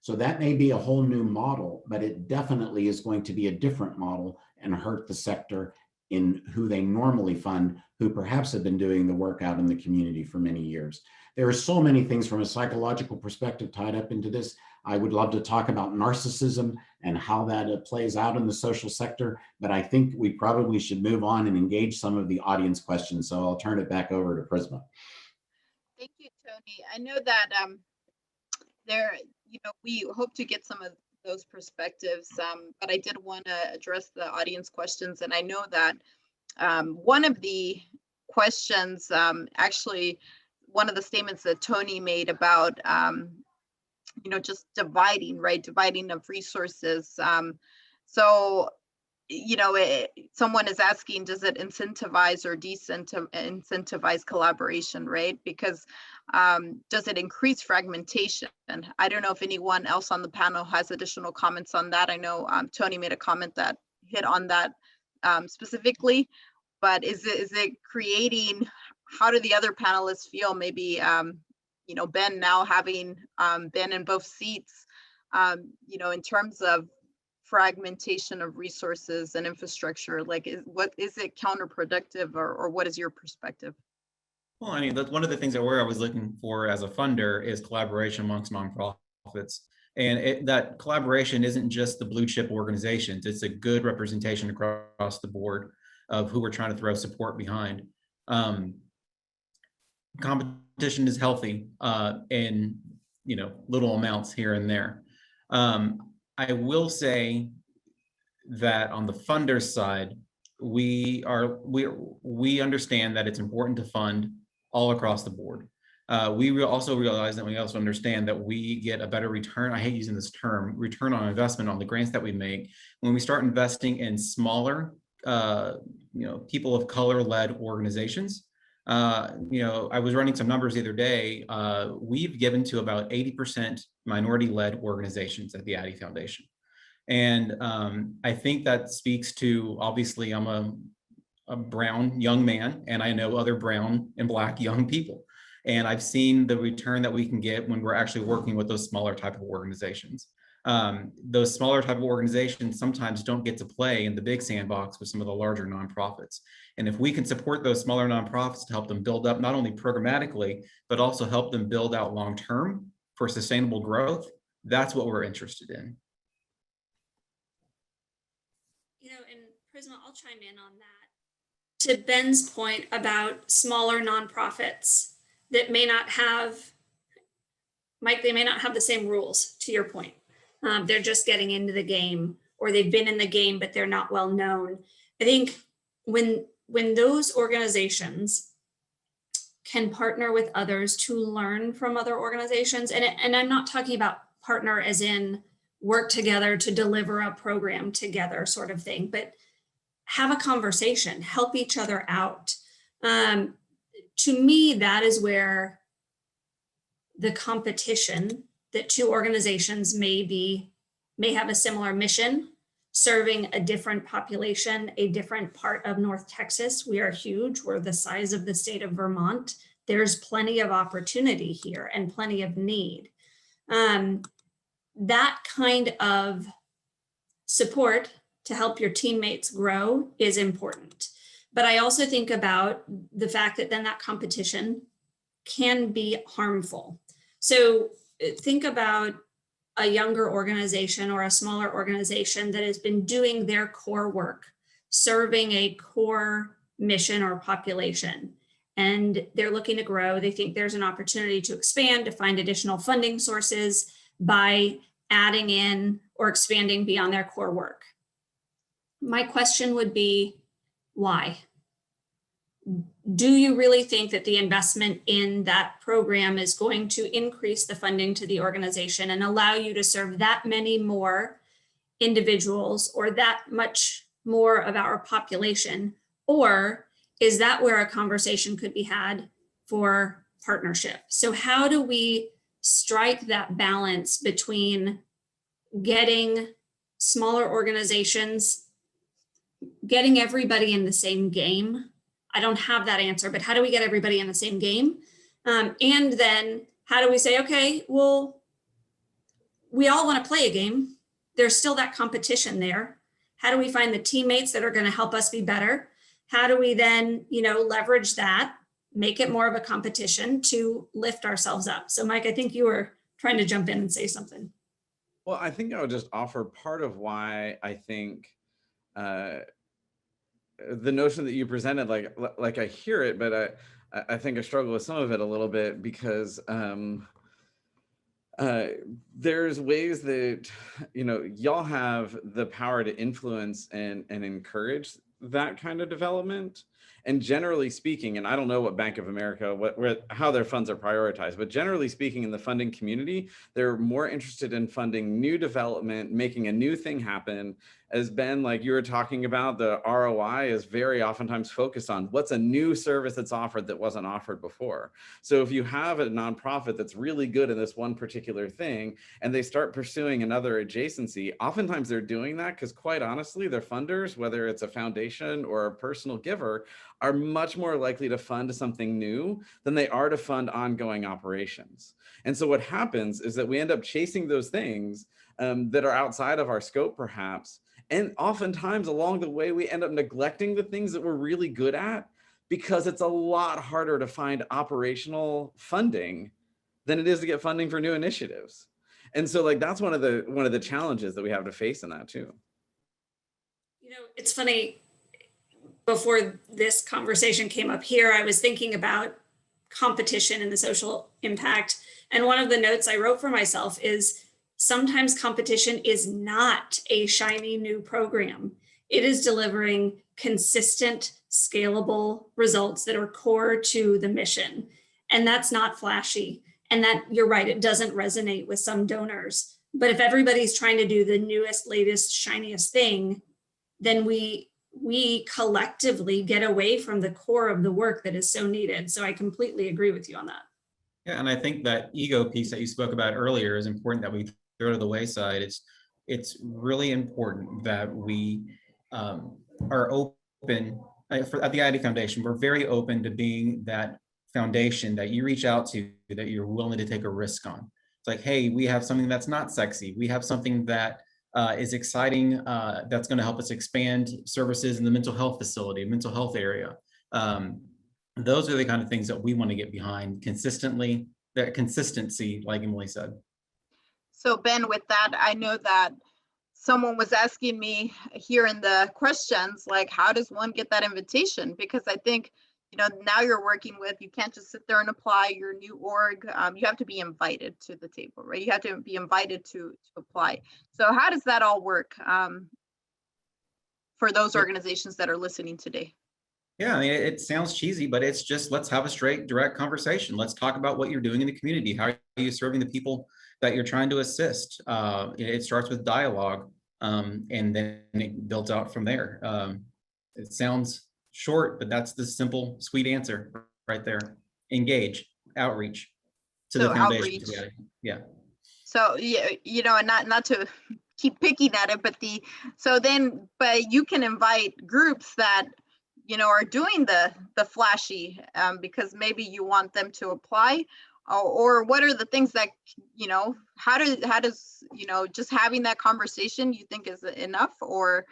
So that may be a whole new model, but it definitely is going to be a different model and hurt the sector in who they normally fund, who perhaps have been doing the work out in the community for many years. There are so many things from a psychological perspective tied up into this. I would love to talk about narcissism and how that plays out in the social sector, but I think we probably should move on and engage some of the audience questions. So I'll turn it back over to Prisma. Thank you, Tony. I know that we hope to get some of those perspectives, but I did want to address the audience questions. And I know that one of the questions, actually, one of the statements that Tony made about, just dividing of resources. So, someone is asking, does it incentivize or incentivize collaboration, right? Because does it increase fragmentation? And I don't know if anyone else on the panel has additional comments on that. I know Tony made a comment that hit on that specifically, but is it creating, how do the other panelists feel? Maybe, Ben now having been in both seats, in terms of fragmentation of resources and infrastructure, like is it counterproductive, or what is your perspective? Well, I mean, that's one of the things that we're always looking for as a funder is collaboration amongst nonprofits. And that collaboration isn't just the blue chip organizations. It's a good representation across the board of who we're trying to throw support behind. Competition is healthy in little amounts here and there. I will say that on the funder side, we understand that it's important to fund all across the board. We also realize that we also understand that we get a better return. I hate using this term, return on investment on the grants that we make when we start investing in smaller, people of color-led organizations. I was running some numbers the other day. We've given to about 80% minority-led organizations at the Addy Foundation. And I think that speaks to, obviously, I'm a brown young man, and I know other brown and Black young people. And I've seen the return that we can get when we're actually working with those smaller type of organizations. Those smaller type of organizations sometimes don't get to play in the big sandbox with some of the larger nonprofits. And if we can support those smaller nonprofits to help them build up, not only programmatically, but also help them build out long-term for sustainable growth, that's what we're interested in. And Prisma, I'll chime in on that. To Ben's point about smaller nonprofits that may not have, Mike, they may not have the same rules, to your point. They're just getting into the game, or they've been in the game, but they're not well known. I think when those organizations can partner with others to learn from other organizations, and I'm not talking about partner as in work together to deliver a program together sort of thing, but have a conversation, help each other out. to me, that is where the competition that two organizations may have a similar mission, serving a different population, a different part of North Texas. We are huge. We're the size of the state of Vermont. There's plenty of opportunity here and plenty of need. That kind of support to help your teammates grow is important. But I also think about the fact that then that competition can be harmful. So think about a younger organization or a smaller organization that has been doing their core work, serving a core mission or population, and they're looking to grow. They think there's an opportunity to expand, to find additional funding sources by adding in or expanding beyond their core work. My question would be, why? Do you really think that the investment in that program is going to increase the funding to the organization and allow you to serve that many more individuals or that much more of our population? Or is that where a conversation could be had for partnership? So how do we strike that balance between getting smaller organizations, getting everybody in the same game? I don't have that answer, but how do we get everybody in the same game? And then how do we say, okay, well, we all want to play a game. There's still that competition there. How do we find the teammates that are going to help us be better? How do we then, leverage that, make it more of a competition to lift ourselves up? So Mike, I think you were trying to jump in and say something. Well, I think I would just offer part of why I think the notion that you presented, like I hear it, but I think I struggle with some of it a little bit because there's ways that, y'all have the power to influence and encourage that kind of development. And generally speaking, and I don't know what Bank of America, how their funds are prioritized, but generally speaking in the funding community, they're more interested in funding new development, making a new thing happen. As Ben, like you were talking about, the ROI is very oftentimes focused on what's a new service that's offered that wasn't offered before. So if you have a nonprofit that's really good in this one particular thing, and they start pursuing another adjacency, oftentimes they're doing that because quite honestly, their funders, whether it's a foundation or a personal giver, are much more likely to fund something new than they are to fund ongoing operations. And so what happens is that we end up chasing those things that are outside of our scope perhaps. And oftentimes along the way, we end up neglecting the things that we're really good at because it's a lot harder to find operational funding than it is to get funding for new initiatives. And so that's one of the challenges that we have to face in that too. It's funny, before this conversation came up here, I was thinking about competition and the social impact. And one of the notes I wrote for myself is sometimes competition is not a shiny new program. It is delivering consistent, scalable results that are core to the mission. And that's not flashy. And that, you're right, it doesn't resonate with some donors. But if everybody's trying to do the newest, latest, shiniest thing, then we collectively get away from the core of the work that is so needed. So I completely agree with you on that. Yeah, and I think that ego piece that you spoke about earlier is important that we throw to the wayside. It's really important that we are open. At the ID Foundation, we're very open to being that foundation that you reach out to, that you're willing to take a risk on. It's like, hey, we have something that's not sexy. We have something that is exciting, that's going to help us expand services in the mental health facility, mental health area. Those are the kind of things that we want to get behind consistently, that consistency, like Emily said. So Ben, with that, I know that someone was asking me here in the questions, like, how does one get that invitation? Because I think, now you're working with, you can't just sit there and apply your new org. You have to be invited to the table, right? You have to be invited to apply. So how does that all work for those organizations that are listening today? Yeah, I mean, it sounds cheesy, but it's just, let's have a straight, direct conversation. Let's talk about what you're doing in the community. How are you serving the people that you're trying to assist? It starts with dialogue, and then it builds out from there. It sounds short, but that's the simple, sweet answer. right there. Engage, outreach to So the foundation. outreach. Yeah. So, yeah, and not to keep picking at it, but but you can invite groups that, are doing the flashy, because maybe you want them to apply, or what are the things that, how does, just having that conversation you think is enough, or,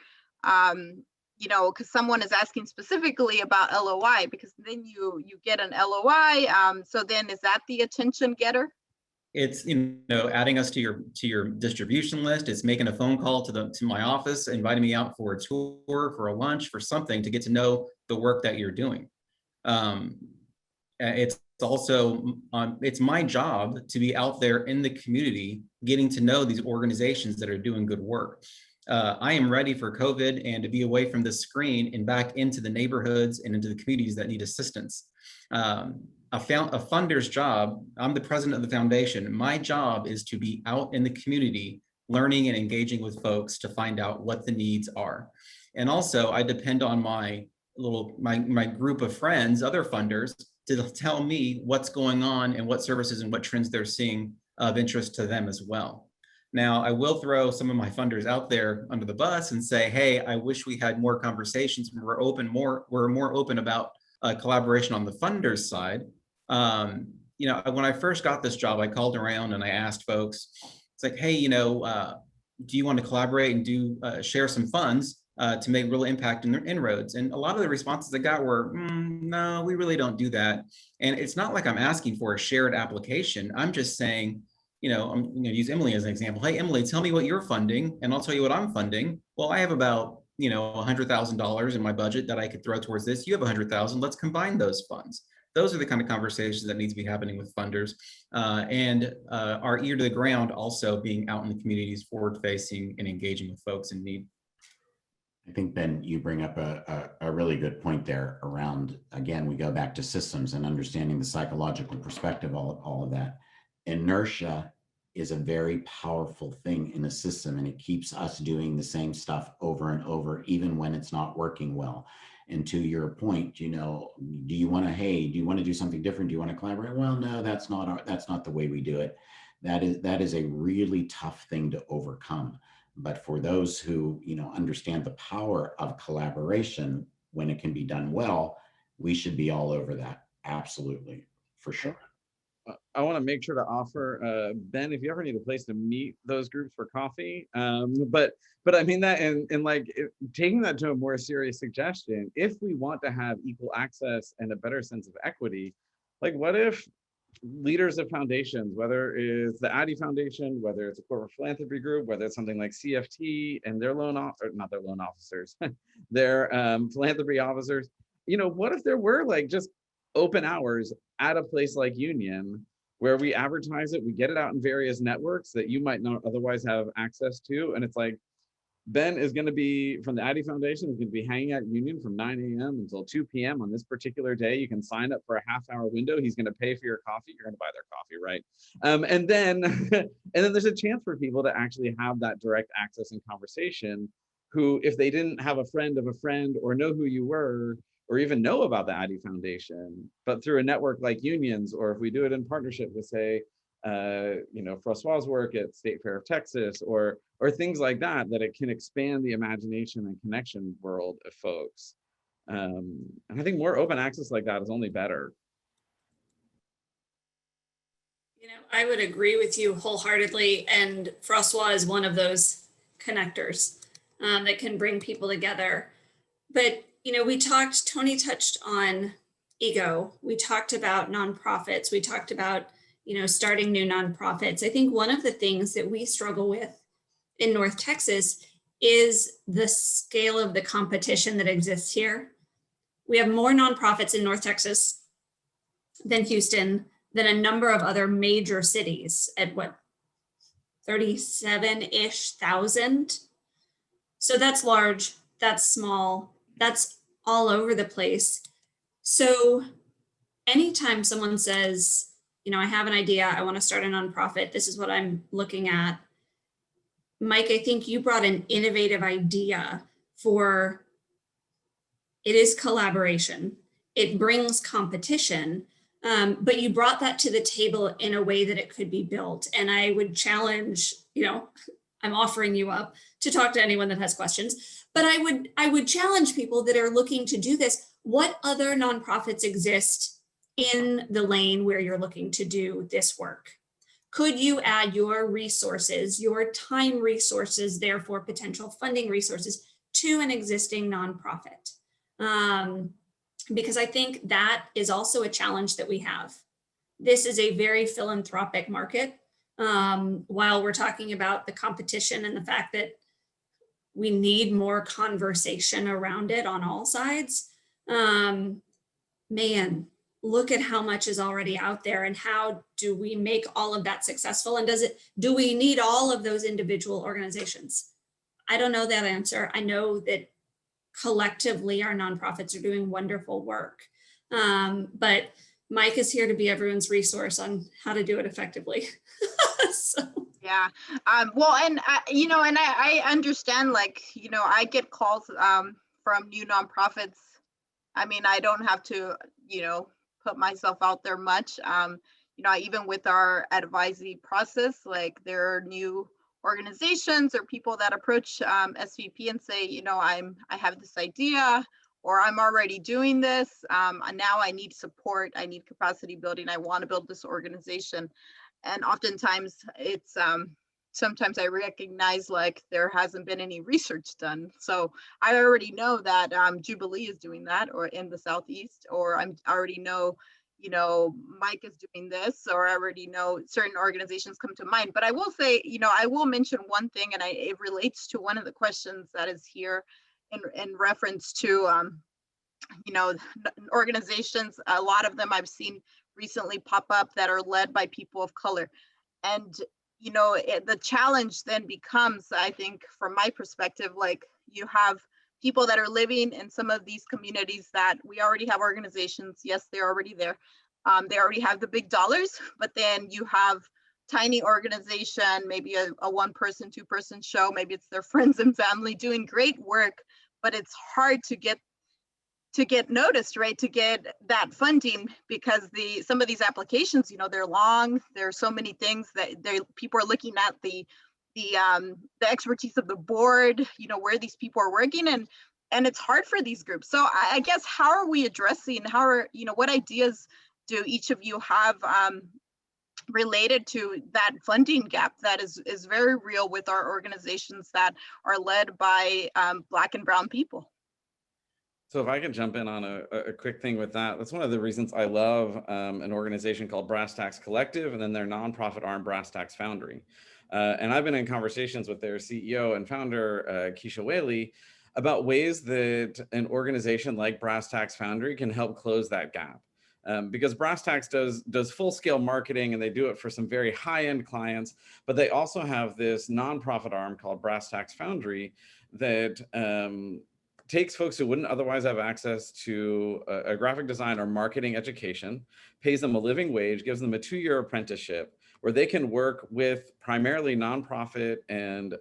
because someone is asking specifically about LOI, because then you get an LOI. So then is that the attention getter? It's, adding us to your distribution list. It's making a phone call to my office, inviting me out for a tour, for a lunch, for something to get to know the work that you're doing. It's also, it's my job to be out there in the community, getting to know these organizations that are doing good work. I am ready for COVID and to be away from the screen and back into the neighborhoods and into the communities that need assistance. A funder's job, I'm the president of the foundation. My job is to be out in the community, learning and engaging with folks to find out what the needs are. And also I depend on my group of friends, other funders, to tell me what's going on and what services and what trends they're seeing of interest to them as well. Now, I will throw some of my funders out there under the bus and say, hey, I wish we had more conversations. We're more open about collaboration on the funders side. When I first got this job, I called around and I asked folks, it's like, hey, do you want to collaborate and share some funds to make real impact in their inroads? And a lot of the responses I got were, no, we really don't do that. And it's not like I'm asking for a shared application. I'm just saying, I'm going to use Emily as an example. Hey, Emily, tell me what you're funding and I'll tell you what I'm funding. Well, I have about, $100,000 in my budget that I could throw towards this. You have 100,000, let's combine those funds. Those are the kind of conversations that need to be happening with funders, and our ear to the ground also being out in the communities, forward facing and engaging with folks in need. I think, Ben, you bring up a really good point there around, again, we go back to systems and understanding the psychological perspective, all of that. Inertia is a very powerful thing in a system, and it keeps us doing the same stuff over and over, even when it's not working well. And to your point, do you want to do something different? Do you want to collaborate? Well, no, that's not the way we do it. That is a really tough thing to overcome. But for those who, understand the power of collaboration when it can be done well, we should be all over that. Absolutely, for sure. I want to make sure to offer, Ben, if you ever need a place to meet those groups for coffee, but I mean that, and like taking that to a more serious suggestion, if we want to have equal access and a better sense of equity, like what if leaders of foundations, whether it's the Addy Foundation, whether it's a corporate philanthropy group, whether it's something like CFT and their not their loan officers, their philanthropy officers, what if there were like just open hours at a place like Union where we advertise it, we get it out in various networks that you might not otherwise have access to. And it's like, Ben is going to be from the Addy Foundation, is going to be hanging out at Union from 9 a.m. until 2 p.m. on this particular day. You can sign up for a half-hour window. He's going to pay for your coffee. You're going to buy their coffee, right? And then there's a chance for people to actually have that direct access and conversation, who, if they didn't have a friend of a friend or know who you were, or even know about the Addy Foundation, but through a network like Union's, or if we do it in partnership with, say, Francois' work at State Fair of Texas, or things like that, that it can expand the imagination and connection world of folks. And I think more open access like that is only better. I would agree with you wholeheartedly. And Francois is one of those connectors that can bring people together. But, Tony touched on ego. We talked about nonprofits. We talked about, starting new nonprofits. I think one of the things that we struggle with in North Texas is the scale of the competition that exists here. We have more nonprofits in North Texas than Houston, than a number of other major cities at 37-ish thousand. So that's large, that's small, that's all over the place. So anytime someone says, I have an idea, I want to start a nonprofit, this is what I'm looking at. Mike, I think you brought an innovative idea for, it is collaboration. it brings competition, but you brought that to the table in a way that it could be built. And I would challenge, I'm offering you up to talk to anyone that has questions, but I would challenge people that are looking to do this. What other nonprofits exist in the lane where you're looking to do this work? Could you add your resources, your time resources, therefore potential funding resources to an existing nonprofit? Because I think that is also a challenge that we have. This is a very philanthropic market. While we're talking about the competition and the fact that we need more conversation around it on all sides, man, look at how much is already out there, and how do we make all of that successful? And do we need all of those individual organizations? I don't know that answer. I know that collectively our nonprofits are doing wonderful work. But Mike is here to be everyone's resource on how to do it effectively. So. Yeah. Well, and I understand, I get calls from new nonprofits. I mean, I don't have to, put myself out there much. Even with our advisory process, there are new organizations or people that approach SVP and say, I have this idea, or I'm already doing this. And now I need support. I need capacity building. I want to build this organization. And oftentimes it's, sometimes I recognize there hasn't been any research done. So I already know that Jubilee is doing that, or in the Southeast, or I already know, Mike is doing this, or I already know certain organizations come to mind. But I will say, I will mention one thing, and it relates to one of the questions that is here in reference to, organizations. A lot of them I've seen recently pop up that are led by people of color. And the challenge then becomes, I think, from my perspective, you have people that are living in some of these communities that we already have organizations. Yes, they're already there. They already have the big dollars, but then you have tiny organization, maybe a 1-person, 2-person show. Maybe it's their friends and family doing great work, but it's hard to get noticed, right? To get that funding, because some of these applications, they're long. There's so many things that people are looking at the expertise of the board, where these people are working, and it's hard for these groups. So I guess, how are we addressing, what ideas do each of you have related to that funding gap that is very real with our organizations that are led by Black and Brown people? So if I can jump in on a quick thing with that, that's one of the reasons I love an organization called Brass Tacks Collective, and then their nonprofit arm, Brass Tacks Foundry. And I've been in conversations with their CEO and founder, Keisha Whaley, about ways that an organization like Brass Tacks Foundry can help close that gap. Because Brass Tacks does full-scale marketing, and they do it for some very high-end clients, but they also have this nonprofit arm called Brass Tacks Foundry that takes folks who wouldn't otherwise have access to a graphic design or marketing education, pays them a living wage, gives them a 2-year apprenticeship where they can work with primarily nonprofit and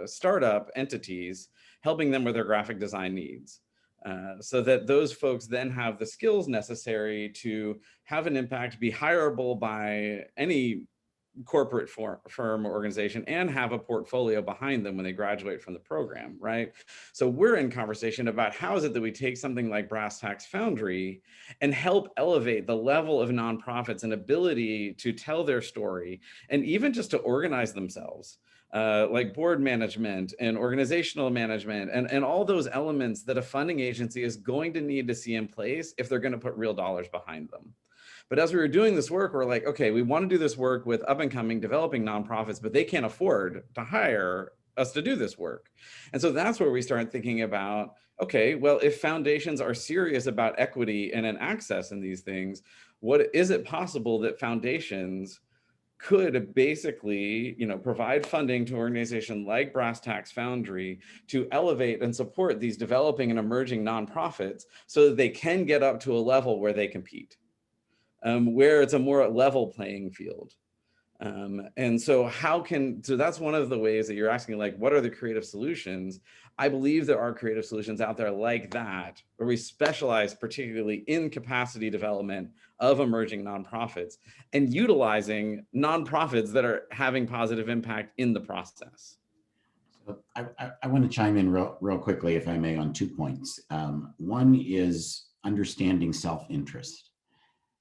startup entities, helping them with their graphic design needs. So that those folks then have the skills necessary to have an impact, be hireable by any corporate firm or organization, and have a portfolio behind them when they graduate from the program, right? So we're in conversation about how is it that we take something like Brass Tacks Foundry and help elevate the level of nonprofits and ability to tell their story, and even just to organize themselves, like board management and organizational management, and all those elements that a funding agency is going to need to see in place if they're going to put real dollars behind them. But as we were doing this work, we're like, okay, we want to do this work with up and coming developing nonprofits, but they can't afford to hire us to do this work. And so that's where we started thinking about, okay, well, if foundations are serious about equity and an access in these things, what is it possible that foundations could basically, provide funding to an organization like Brass Tacks Foundry to elevate and support these developing and emerging nonprofits so that they can get up to a level where they compete, where it's a more level playing field. And so so that's one of the ways that you're asking, like, what are the creative solutions? I believe there are creative solutions out there like that, where we specialize particularly in capacity development of emerging nonprofits and utilizing nonprofits that are having positive impact in the process. So I want to chime in real quickly, if I may, on 2 points. One is understanding self-interest.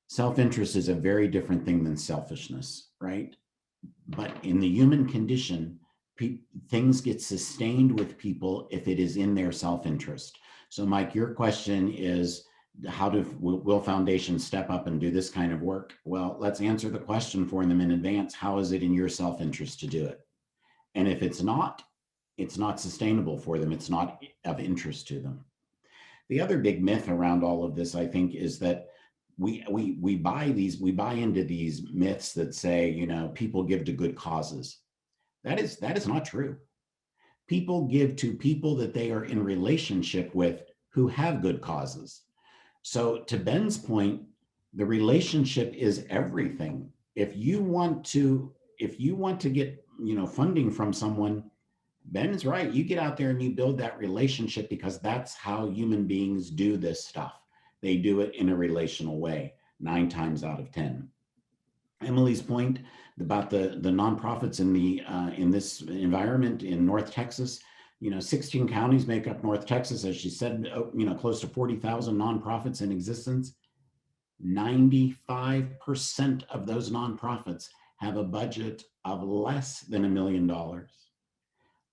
Self-interest is a very different thing than selfishness, right? But in the human condition, things get sustained with people if it is in their self-interest. So Mike, your question is, will foundations step up and do this kind of work? Well, let's answer the question for them in advance. How is it in your self-interest to do it? And if it's not sustainable for them. It's not of interest to them. The other big myth around all of this, I think, is that we buy into these myths that say, you know, people give to good causes. That is not true. People give to people that they are in relationship with who have good causes. So to Ben's point, the relationship is everything. If you want to get, you know, funding from someone, Ben is right. You get out there and you build that relationship, because that's how human beings do this stuff. They do it in a relational way, 9 times out of 10. Emily's point about the nonprofits in this environment in North Texas, you know, 16 counties make up North Texas, as she said, you know, close to 40,000 nonprofits in existence. 95% of those nonprofits have a budget of less than $1 million.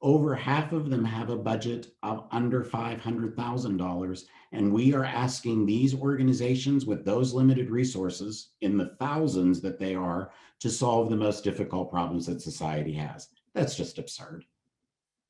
Over half of them have a budget of under $500,000. And we are asking these organizations with those limited resources, in the thousands that they are, to solve the most difficult problems that society has. That's just absurd.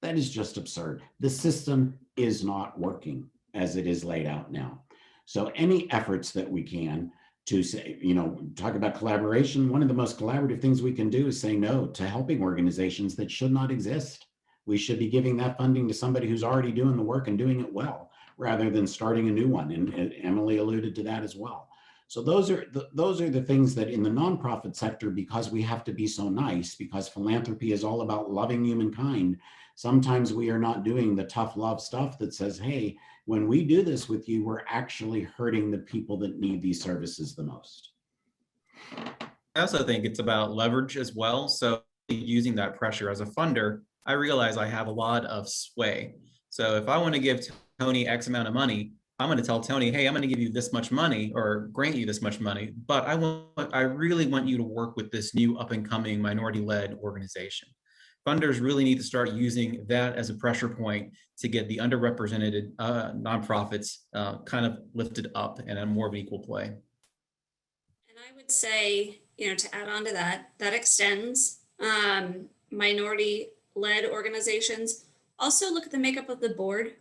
That is just absurd. The system is not working as it is laid out now. So any efforts that we can to say, you know, talk about collaboration, one of the most collaborative things we can do is say no to helping organizations that should not exist. We should be giving that funding to somebody who's already doing the work and doing it well, rather than starting a new one. And Emily alluded to that as well. So those are the things that in the nonprofit sector, because we have to be so nice, because philanthropy is all about loving humankind, sometimes we are not doing the tough love stuff that says, hey, when we do this with you, we're actually hurting the people that need these services the most. I also think it's about leverage as well. So using that pressure as a funder, I realize I have a lot of sway. So if I want to give Tony X amount of money, I'm going to tell Tony, hey, I'm going to give you this much money or grant you this much money, but I really want you to work with this new up and coming minority-led organization. Funders really need to start using that as a pressure point to get the underrepresented nonprofits kind of lifted up and a more of an equal play. And I would say, you know, to add on to that, that extends minority-led organizations. Also look at the makeup of the board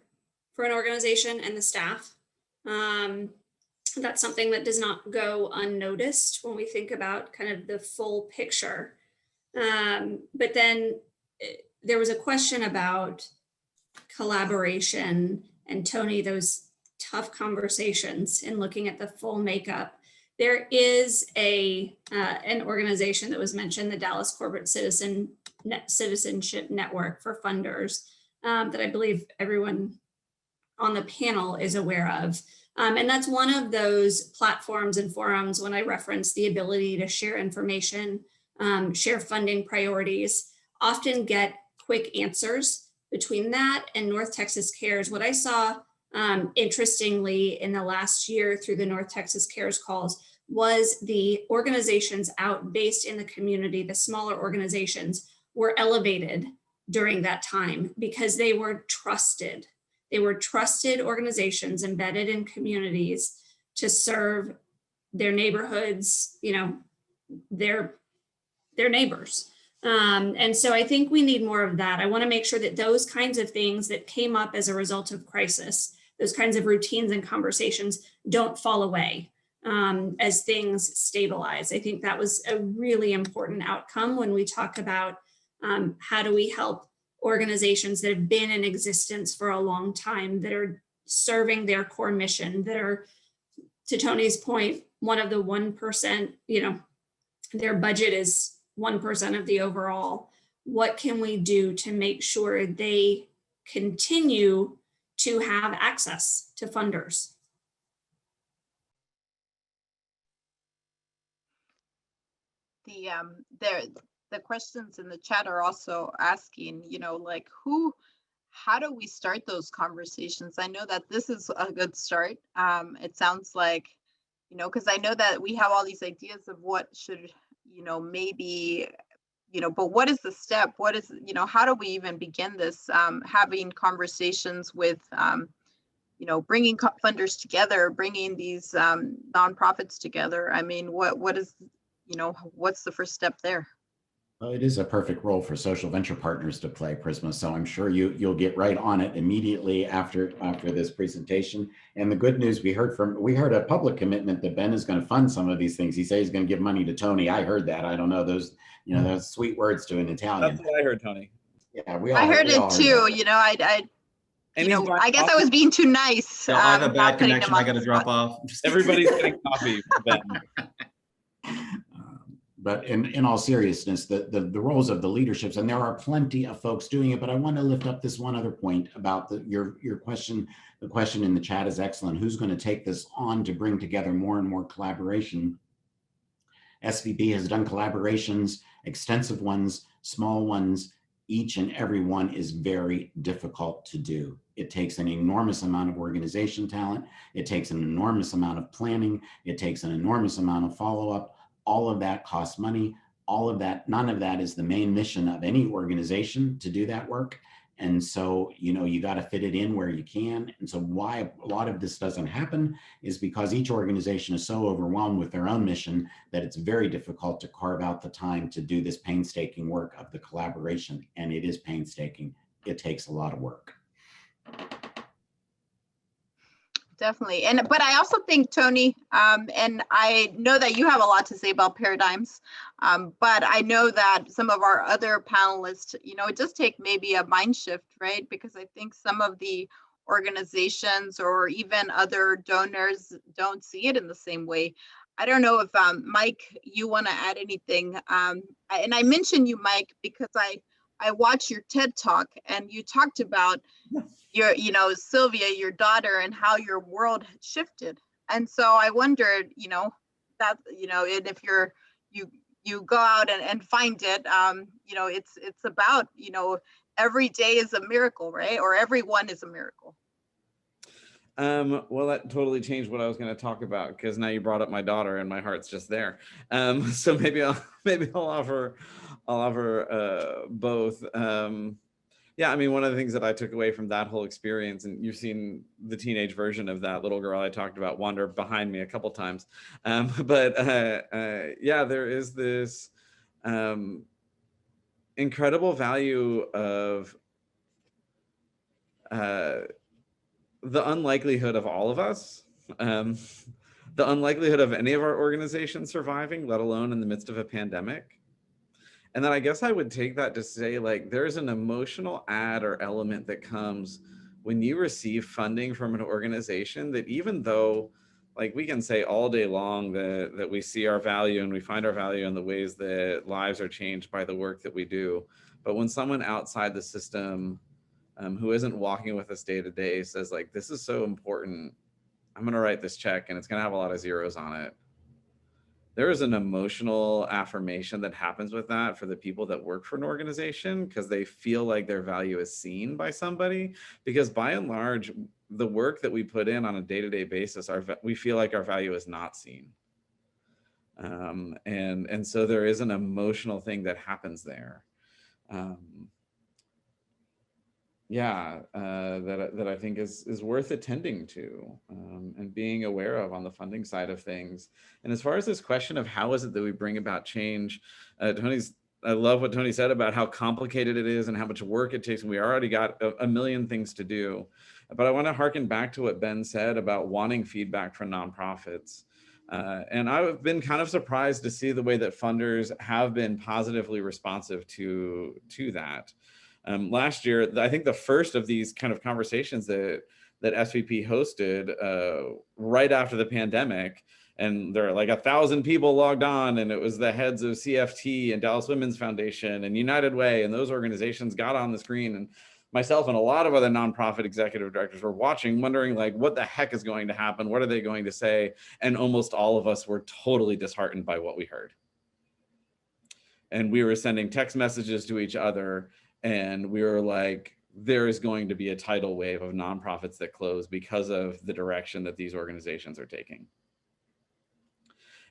for an organization and the staff. That's something that does not go unnoticed when we think about kind of the full picture. But then there was a question about collaboration, and Tony, those tough conversations in looking at the full makeup. There is an organization that was mentioned, the Dallas Corporate Citizenship Network for Funders, that I believe everyone on the panel is aware of. And that's one of those platforms and forums when I reference the ability to share information, share funding priorities, often get quick answers. Between that and North Texas Cares, what I saw interestingly in the last year through the North Texas Cares calls was the organizations out based in the community, the smaller organizations, were elevated during that time because they were trusted. They were trusted organizations embedded in communities to serve their neighborhoods, you know, their neighbors. And so I think we need more of that. I want to make sure that those kinds of things that came up as a result of crisis, those kinds of routines and conversations don't fall away as things stabilize. I think that was a really important outcome when we talk about how do we help organizations that have been in existence for a long time, that are serving their core mission, that are, to Tony's point, one of the 1%, you know, their budget is 1% of the overall. What can we do to make sure they continue to have access to funders? The questions in the chat are also asking, like how do we start those conversations? I know that this is a good start. It sounds like, because I know that we have all these ideas of what should, maybe, but what is the step? What is, how do we even begin this? Having conversations with, bringing funders together, bringing these nonprofits together. I mean, what is, what's the first step there? Well, it is a perfect role for social venture partners to play, Prisma. So I'm sure you'll get right on it immediately after this presentation. And the good news, we heard a public commitment that Ben is going to fund some of these things. He said he's going to give money to Tony. I heard that. I don't know those, those sweet words to an Italian. That's what I heard, Tony. Yeah, I heard it too. I guess I was being too nice. So I have a bad connection. I got to drop off. Everybody's getting coffee, Ben. But in all seriousness, the roles of the leaderships, and there are plenty of folks doing it, but I want to lift up this one other point about your question. The question in the chat is excellent. Who's going to take this on to bring together more and more collaboration? SVP has done collaborations, extensive ones, small ones. Each and every one is very difficult to do. It takes an enormous amount of organization talent. It takes an enormous amount of planning. It takes an enormous amount of follow-up. All of that costs money. All of that, none of that is the main mission of any organization to do that work. And so, you got to fit it in where you can. And so why a lot of this doesn't happen is because each organization is so overwhelmed with their own mission that it's very difficult to carve out the time to do this painstaking work of the collaboration. And it is painstaking. It takes a lot of work. Definitely. But I also think, Tony, and I know that you have a lot to say about paradigms, but I know that some of our other panelists, it does take maybe a mind shift, right? Because I think some of the organizations or even other donors don't see it in the same way. I don't know if, Mike, you want to add anything. And I mention you, Mike, because I watched your TED Talk and you talked about your, Sylvia, your daughter, and how your world had shifted. And so I wondered, that, and if you go out and find it, it's about, every day is a miracle, right? Or everyone is a miracle. Well, that totally changed what I was going to talk about, because now you brought up my daughter and my heart's just there. So maybe I'll offer both. Yeah, I mean, one of the things that I took away from that whole experience, and you've seen the teenage version of that little girl I talked about wander behind me a couple times. But yeah, there is this incredible value of the unlikelihood of all of us, the unlikelihood of any of our organizations surviving, let alone in the midst of a pandemic. And then I guess I would take that to say, like, there's an emotional add or element that comes when you receive funding from an organization that, even though, like, we can say all day long that we see our value and we find our value in the ways that lives are changed by the work that we do. But when someone outside the system who isn't walking with us day to day says, like, this is so important, I'm going to write this check and it's going to have a lot of zeros on it. There is an emotional affirmation that happens with that for the people that work for an organization, because they feel like their value is seen by somebody. Because by and large, the work that we put in on a day-to-day basis, we feel like our value is not seen. And so there is an emotional thing that happens there. That I think is worth attending to and being aware of on the funding side of things. And as far as this question of how is it that we bring about change, I love what Tony said about how complicated it is and how much work it takes. And we already got a million things to do. But I want to harken back to what Ben said about wanting feedback from nonprofits. And I've been kind of surprised to see the way that funders have been positively responsive to that. Last year, I think the first of these kind of conversations that SVP hosted right after the pandemic, And there are like 1,000 people logged on, and it was the heads of CFT and Dallas Women's Foundation and United Way, and those organizations got on the screen, and myself and a lot of other nonprofit executive directors were watching, wondering like, what the heck is going to happen? What are they going to say? And almost all of us were totally disheartened by what we heard. And we were sending text messages to each other, and we were like, there is going to be a tidal wave of nonprofits that close because of the direction that these organizations are taking.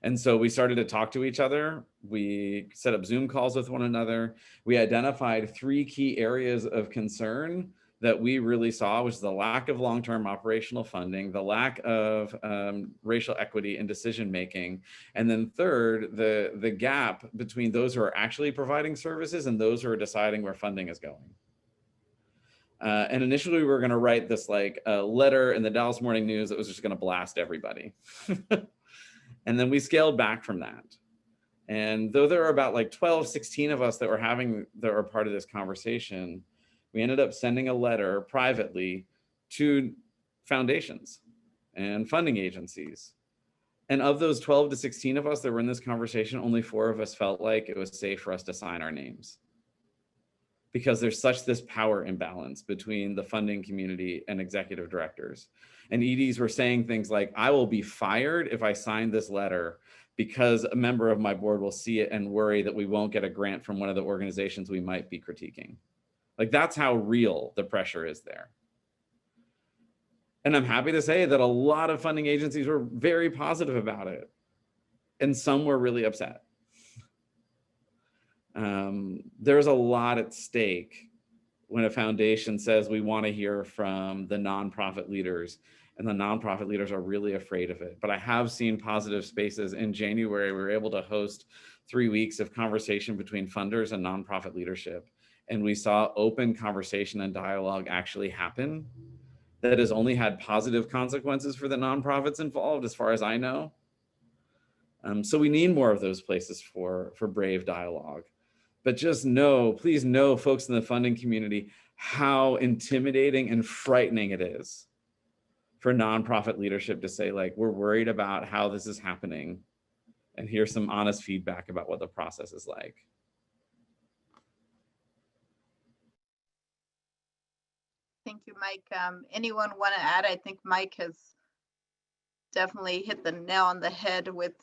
And so we started to talk to each other. We set up Zoom calls with one another. We identified 3 key areas of concern that we really saw, which is the lack of long-term operational funding, the lack of racial equity in decision-making, and then third, the gap between those who are actually providing services and those who are deciding where funding is going. And initially we were gonna write this like letter in the Dallas Morning News that was just gonna blast everybody. And then we scaled back from that. And though there were about like 12, 16 of us that were part of this conversation, we ended up sending a letter privately to foundations and funding agencies. And of those 12 to 16 of us that were in this conversation, only 4 of us felt like it was safe for us to sign our names. Because there's such this power imbalance between the funding community and executive directors. And EDs were saying things like, I will be fired if I sign this letter because a member of my board will see it and worry that we won't get a grant from one of the organizations we might be critiquing. Like, that's how real the pressure is there. And I'm happy to say that a lot of funding agencies were very positive about it. And some were really upset. There's a lot at stake when a foundation says we want to hear from the nonprofit leaders, and the nonprofit leaders are really afraid of it. But I have seen positive spaces. In January, we were able to host 3 weeks of conversation between funders and nonprofit leadership. And we saw open conversation and dialogue actually happen that has only had positive consequences for the nonprofits involved, as far as I know. So we need more of those places for brave dialogue. But just know, please know, folks in the funding community, how intimidating and frightening it is for nonprofit leadership to say, like, we're worried about how this is happening, and here's some honest feedback about what the process is like. Thank you, Mike. Anyone want to add? I think Mike has definitely hit the nail on the head with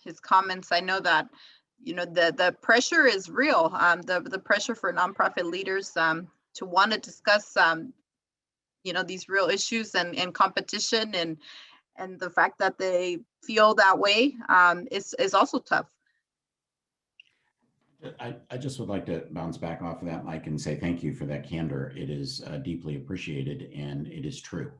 his comments. I know that, you know, the pressure is real. The pressure for nonprofit leaders to want to discuss, you know, these real issues and competition and the fact that they feel that way is also tough. I just would like to bounce back off of that, Mike, and say thank you for that candor. It is deeply appreciated, and it is true.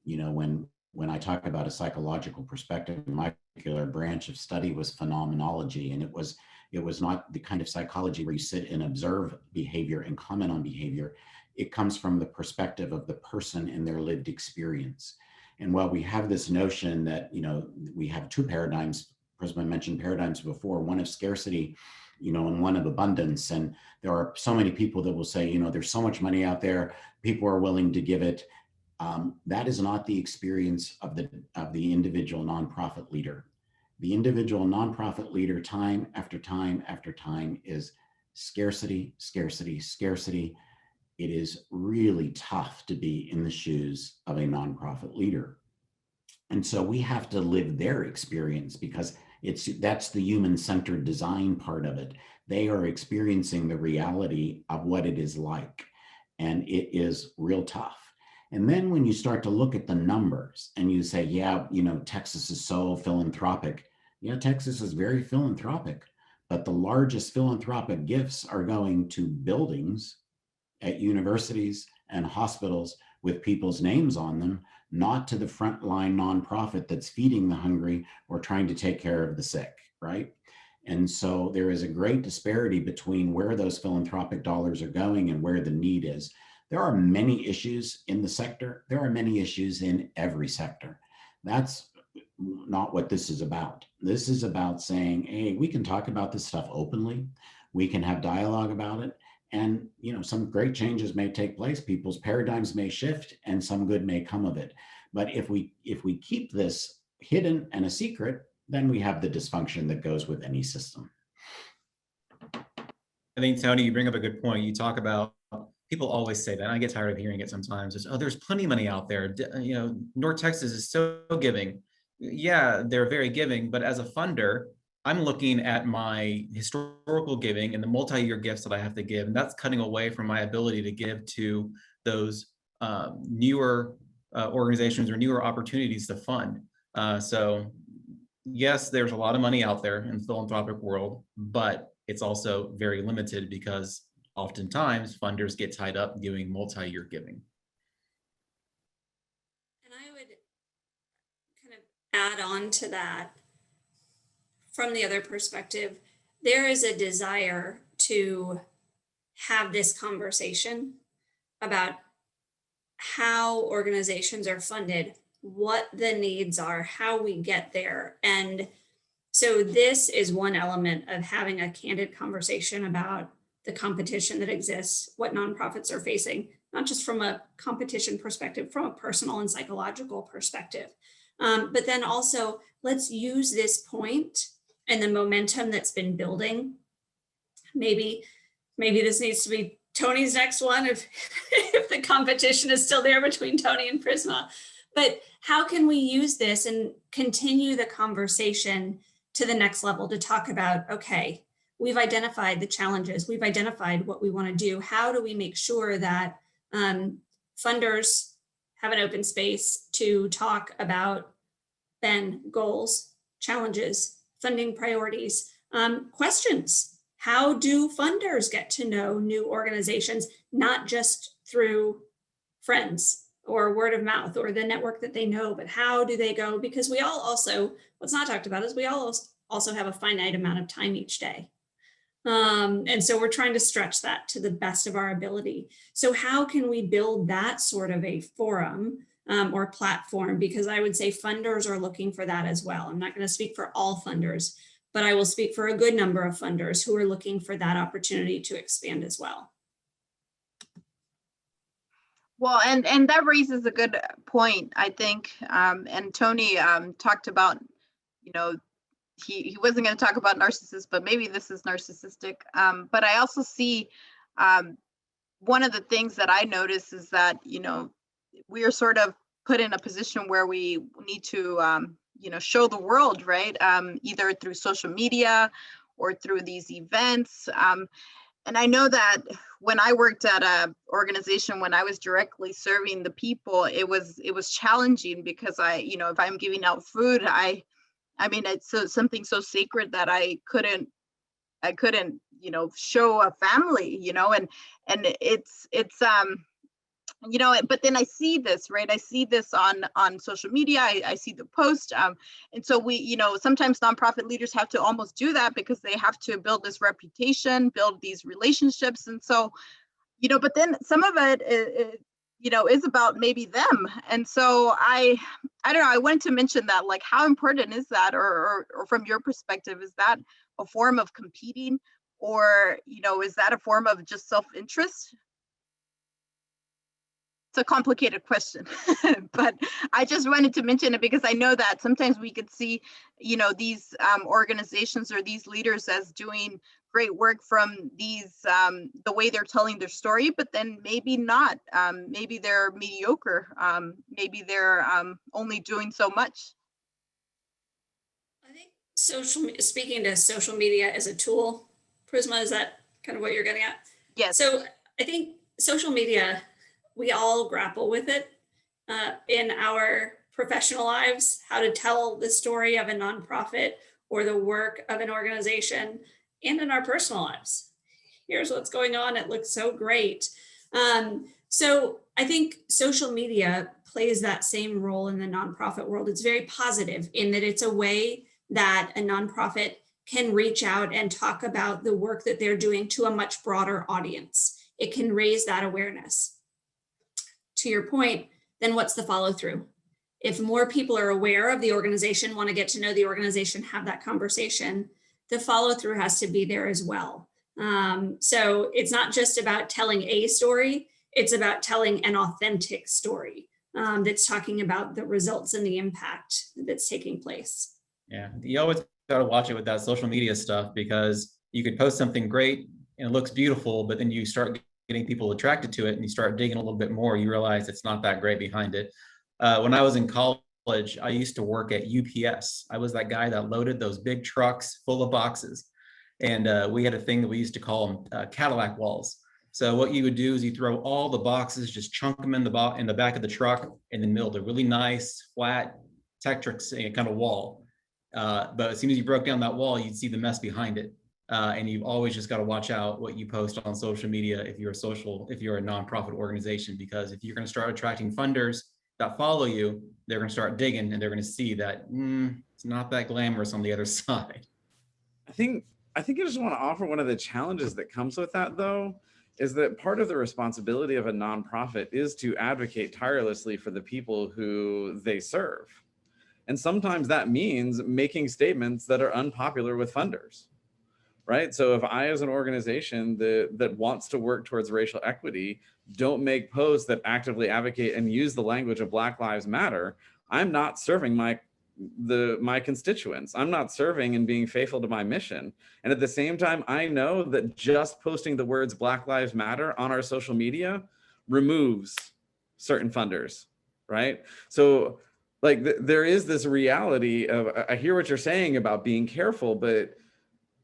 You know, when I talk about a psychological perspective, my particular branch of study was phenomenology, and it was not the kind of psychology where you sit and observe behavior and comment on behavior. It comes from the perspective of the person and their lived experience. And while we have this notion that, you know, we have 2 paradigms, Prisma mentioned paradigms before, one of scarcity, you know, and one of abundance. And there are so many people that will say, you know, there's so much money out there, people are willing to give it. That is not the experience of the individual nonprofit leader. The individual nonprofit leader, time after time after time, is scarcity, scarcity, scarcity. It is really tough to be in the shoes of a nonprofit leader. And so we have to live their experience, because that's the human-centered design part of it. They are experiencing the reality of what it is like, and it is real tough. And then when you start to look at the numbers and you say, yeah, you know, Texas is so philanthropic. Yeah, Texas is very philanthropic, but the largest philanthropic gifts are going to buildings at universities and hospitals with people's names on them, not to the frontline nonprofit that's feeding the hungry or trying to take care of the sick, right? And so there is a great disparity between where those philanthropic dollars are going and where the need is. There are many issues in the sector. There are many issues in every sector. That's not what this is about. This is about saying, hey, we can talk about this stuff openly. We can have dialogue about it. And, you know, some great changes may take place. People's paradigms may shift and some good may come of it. But if we keep this hidden and a secret, then we have the dysfunction that goes with any system. I think, Tony, you bring up a good point. You talk about, people always say that, and I get tired of hearing it sometimes, is, oh, there's plenty of money out there. You know, North Texas is so giving. Yeah, they're very giving, but as a funder, I'm looking at my historical giving and the multi-year gifts that I have to give, and that's cutting away from my ability to give to those newer organizations or newer opportunities to fund. So yes, there's a lot of money out there in the philanthropic world, but it's also very limited because oftentimes funders get tied up doing multi-year giving. And I would kind of add on to that from the other perspective. There is a desire to have this conversation about how organizations are funded, what the needs are, how we get there. And so this is one element of having a candid conversation about the competition that exists, what nonprofits are facing, not just from a competition perspective, from a personal and psychological perspective. But then also, let's use this point and the momentum that's been building. Maybe this needs to be Tony's next one if the competition is still there between Tony and Prisma. But how can we use this and continue the conversation to the next level to talk about, okay, we've identified the challenges, we've identified what we want to do. How do we make sure that funders have an open space to talk about then goals, challenges, funding priorities, questions? How do funders get to know new organizations, not just through friends or word of mouth or the network that they know, but how do they go? Because we all also, what's not talked about is we all also have a finite amount of time each day. And so we're trying to stretch that to the best of our ability. So how can we build that sort of a forum or platform? Because I would say funders are looking for that as well. I'm not going to speak for all funders, but I will speak for a good number of funders who are looking for that opportunity to expand as well. Well, and that raises a good point, I think. And Tony talked about, you know, he wasn't going to talk about narcissists, but maybe this is narcissistic. But I also see one of the things that I notice is that, you know, we are sort of put in a position where we need to, you know, show the world, right? Either through social media or through these events. And I know that when I worked at a organization, when I was directly serving the people, it was challenging because you know, if I'm giving out food, I mean, it's something so sacred that I couldn't, you know, show a family, you know, and it's you know, but then I see this, right? I see this on social media. I see the post. And so we, you know, sometimes nonprofit leaders have to almost do that because they have to build this reputation, build these relationships. And so, you know, but then some of it, you know, is about maybe them. And so I don't know, I wanted to mention that, like, how important is that? Or from your perspective, is that a form of competing? Or, you know, is that a form of just self-interest? It's a complicated question, but I just wanted to mention it because I know that sometimes we could see, you know, these organizations or these leaders as doing great work from these, the way they're telling their story, but then maybe not. Maybe they're mediocre. Maybe they're only doing so much. I think speaking to social media as a tool, Prisma, is that kind of what you're getting at? Yes. So I think social media, we all grapple with it in our professional lives, how to tell the story of a nonprofit or the work of an organization, and in our personal lives. Here's what's going on. It looks so great. So I think social media plays that same role in the nonprofit world. It's very positive in that it's a way that a nonprofit can reach out and talk about the work that they're doing to a much broader audience. It can raise that awareness. To your point, then what's the follow through? If more people are aware of the organization, want to get to know the organization, have that conversation, the follow through has to be there as well. So it's not just about telling a story, it's about telling an authentic story that's talking about the results and the impact that's taking place. Yeah, you always got to watch it with that social media stuff, because you could post something great and it looks beautiful, but then you start getting people attracted to it and you start digging a little bit more, you realize it's not that great behind it. When I was in college, I used to work at UPS. I was that guy that loaded those big trucks full of boxes. And we had a thing that we used to call them Cadillac walls. So what you would do is you throw all the boxes, just chunk them in the back of the truck, and then build a really nice, flat, Tetrix kind of wall. But as soon as you broke down that wall, you'd see the mess behind it. And you've always just got to watch out what you post on social media if you're a nonprofit organization, because if you're going to start attracting funders that follow you, they're going to start digging and they're going to see that it's not that glamorous on the other side. I think I just want to offer one of the challenges that comes with that, though, is that part of the responsibility of a nonprofit is to advocate tirelessly for the people who they serve. And sometimes that means making statements that are unpopular with funders, right? So if I, as an organization that wants to work towards racial equity, don't make posts that actively advocate and use the language of Black Lives Matter, I'm not serving my constituents. I'm not serving and being faithful to my mission. And at the same time, I know that just posting the words Black Lives Matter on our social media removes certain funders, right? So like there is this reality of, I hear what you're saying about being careful, but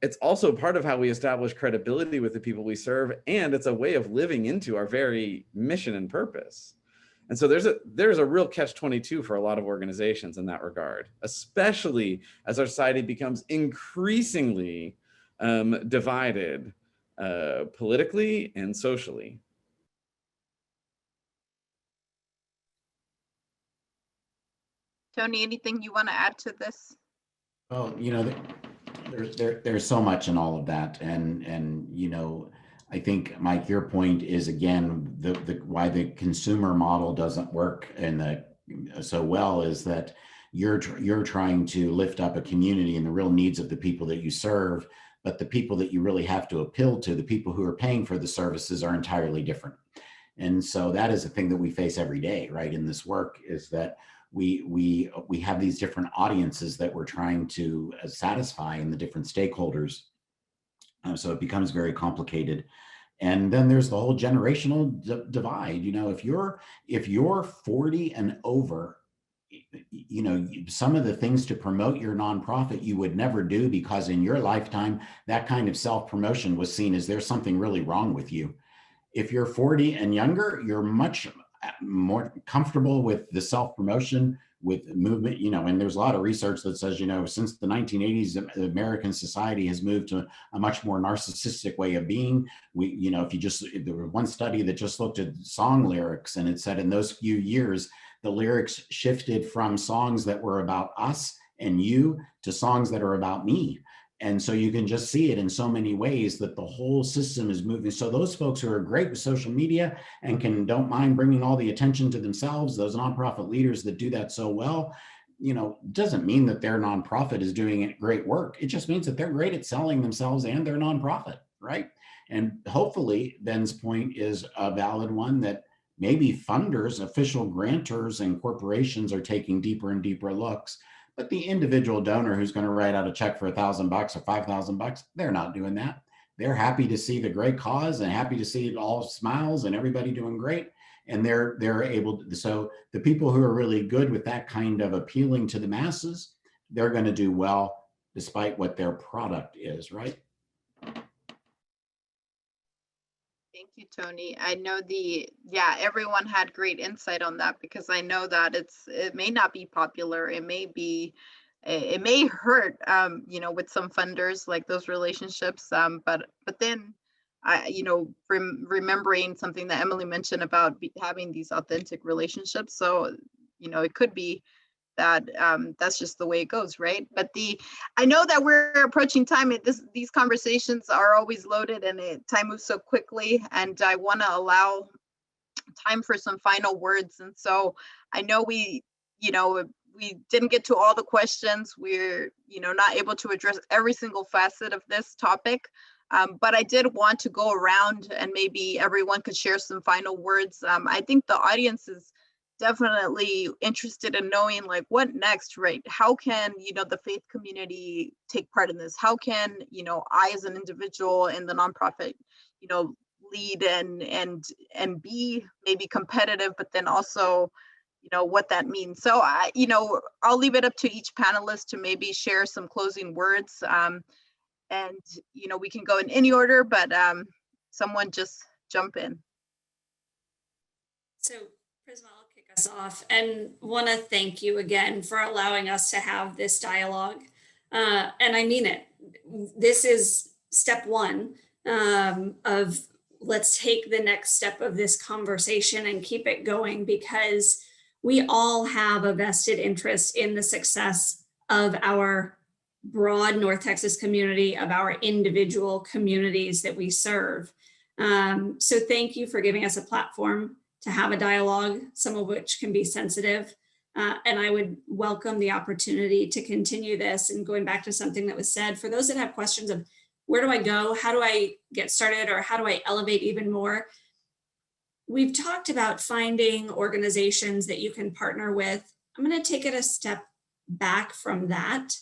it's also part of how we establish credibility with the people we serve. And it's a way of living into our very mission and purpose. And so there's a real catch-22 for a lot of organizations in that regard, especially as our society becomes increasingly divided politically and socially. Tony, anything you want to add to this? Well, there's so much in all of that, and I think, Mike, your point is again the why the consumer model doesn't work so well is that you're trying to lift up a community and the real needs of the people that you serve, but the people that you really have to appeal to, the people who are paying for the services, are entirely different. And so that is a thing that we face every day, right, in this work, is that we have these different audiences that we're trying to satisfy in the different stakeholders. So it becomes very complicated. And then there's the whole generational divide. If you're 40 and over, some of the things to promote your nonprofit you would never do, because in your lifetime, that kind of self-promotion was seen as there's something really wrong with you. If you're 40 and younger, you're much more comfortable with the self-promotion, with movement, and there's a lot of research that says, since the 1980s, American society has moved to a much more narcissistic way of being. There was one study that just looked at song lyrics, and it said in those few years, the lyrics shifted from songs that were about us and you to songs that are about me. And so you can just see it in so many ways that the whole system is moving. So those folks who are great with social media and don't mind bringing all the attention to themselves, those nonprofit leaders that do that so well, doesn't mean that their nonprofit is doing great work. It just means that they're great at selling themselves and their nonprofit, right? And hopefully Ben's point is a valid one, that maybe funders, official grantors, and corporations are taking deeper and deeper looks. But the individual donor who's going to write out a check for $1,000 or $5,000, they're not doing that. They're happy to see the great cause and happy to see it all smiles and everybody doing great. And they're able to, so the people who are really good with that kind of appealing to the masses, they're going to do well despite what their product is, right? Thank you, Tony. I know everyone had great insight on that, because I know that it may not be popular. It may hurt, with some funders, like those relationships. But then remembering something that Emily mentioned about having these authentic relationships. So, it could be that that's just the way it goes, right? But I know that we're approaching time, and these conversations are always loaded, and time moves so quickly, and I want to allow time for some final words. And so I know we didn't get to all the questions. We're not able to address every single facet of this topic, but I did want to go around and maybe everyone could share some final words. I think the audience is definitely interested in knowing like what next, right? How can, the faith community take part in this? How can, I as an individual in the nonprofit, lead and be maybe competitive, but then also, what that means. So I'll leave it up to each panelist to maybe share some closing words. And, we can go in any order, but someone just jump in. So Prisma, I'll kick us off and want to thank you again for allowing us to have this dialogue. And I mean it. This is step one of let's take the next step of this conversation and keep it going, because we all have a vested interest in the success of our broad North Texas community, of our individual communities that we serve. So thank you for giving us a platform to have a dialogue, some of which can be sensitive. And I would welcome the opportunity to continue this. And going back to something that was said, for those that have questions of where do I go, how do I get started, or how do I elevate even more? We've talked about finding organizations that you can partner with. I'm going to take it a step back from that.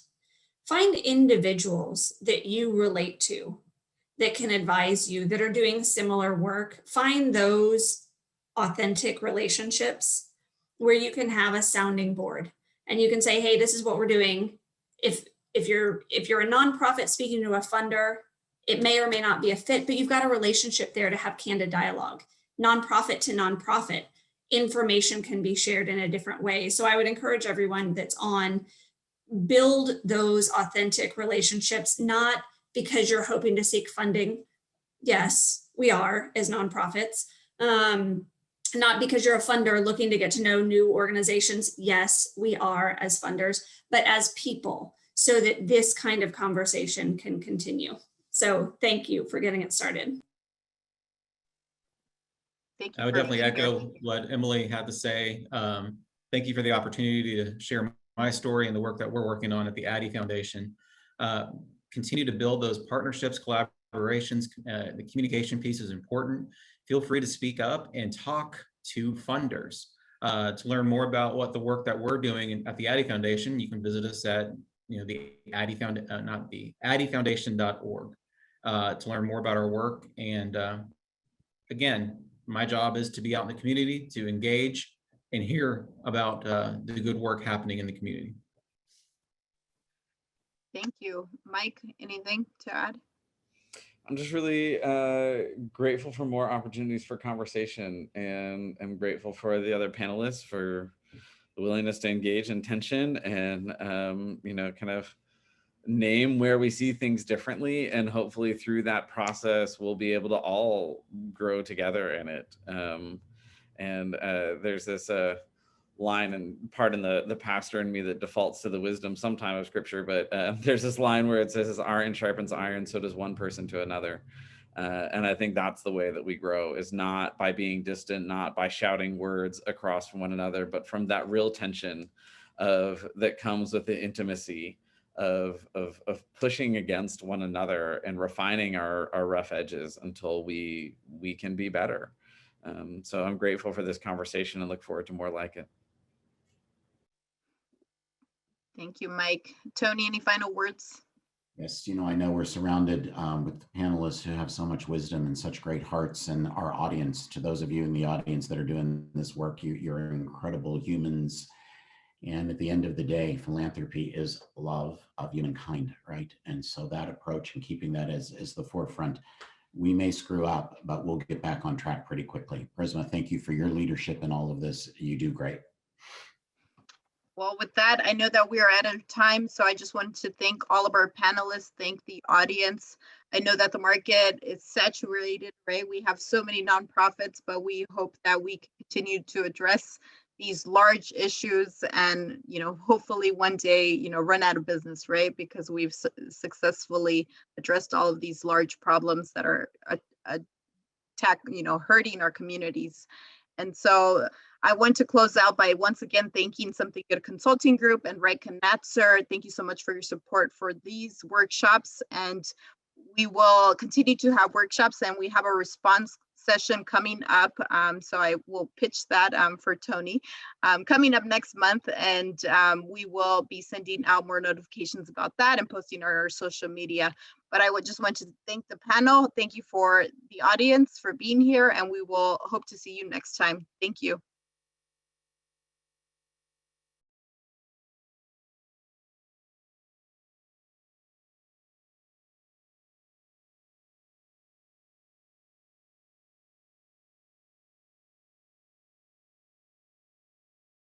Find individuals that you relate to, that can advise you, that are doing similar work. Find those authentic relationships where you can have a sounding board and you can say, hey, this is what we're doing. If you're a nonprofit speaking to a funder, it may or may not be a fit, but you've got a relationship there to have candid dialogue. Nonprofit to nonprofit, information can be shared in a different way. So I would encourage everyone that's on, build those authentic relationships, not because you're hoping to seek funding. Yes, we are as nonprofits. Not because you're a funder looking to get to know new organizations. Yes, we are as funders, but as people, so that this kind of conversation can continue. So thank you for getting it started. Thank you. I would definitely echo what Emily had to say. Thank you for the opportunity to share my story and the work that we're working on at the Addie Foundation. Continue to build those partnerships, collaborations. The communication piece is important. Feel free to speak up and talk to funders. To learn more about what the work that we're doing at the Addie Foundation, you can visit us at the Addie addiefoundation.org to learn more about our work. And again, my job is to be out in the community, to engage and hear about the good work happening in the community. Thank you. Mike, anything to add? I'm just really grateful for more opportunities for conversation, and I'm grateful for the other panelists for the willingness to engage in tension and, kind of name where we see things differently. And hopefully through that process, we'll be able to all grow together in it. There's this line, and pardon the pastor in me that defaults to the wisdom sometime of scripture, but there's this line where it says, iron sharpens iron, so does one person to another. And I think that's the way that we grow, is not by being distant, not by shouting words across from one another, but from that real tension that comes with the intimacy of pushing against one another and refining our rough edges until we can be better. So I'm grateful for this conversation and look forward to more like it. Thank you, Mike. Tony, any final words? Yes, I know we're surrounded with panelists who have so much wisdom and such great hearts, and our audience, to those of you in the audience that are doing this work, you're incredible humans. And at the end of the day, philanthropy is love of humankind, right? And so that approach and keeping that as the forefront, we may screw up, but we'll get back on track pretty quickly. Prisma, thank you for your leadership in all of this. You do great. Well, with that, I know that we are out of time, so I just wanted to thank all of our panelists, thank the audience. I know that the market is saturated, right? We have so many nonprofits, but we hope that we continue to address these large issues and, hopefully one day, run out of business, right? Because we've successfully addressed all of these large problems that are hurting our communities. And so I want to close out by once again thanking Something Good Consulting Group and Right Knatzer. Thank you so much for your support for these workshops. And we will continue to have workshops, and we have a response session coming up. So I will pitch that for Tony coming up next month, and we will be sending out more notifications about that and posting on our social media. But I would just want to thank the panel. Thank you for the audience for being here, and we will hope to see you next time. Thank you.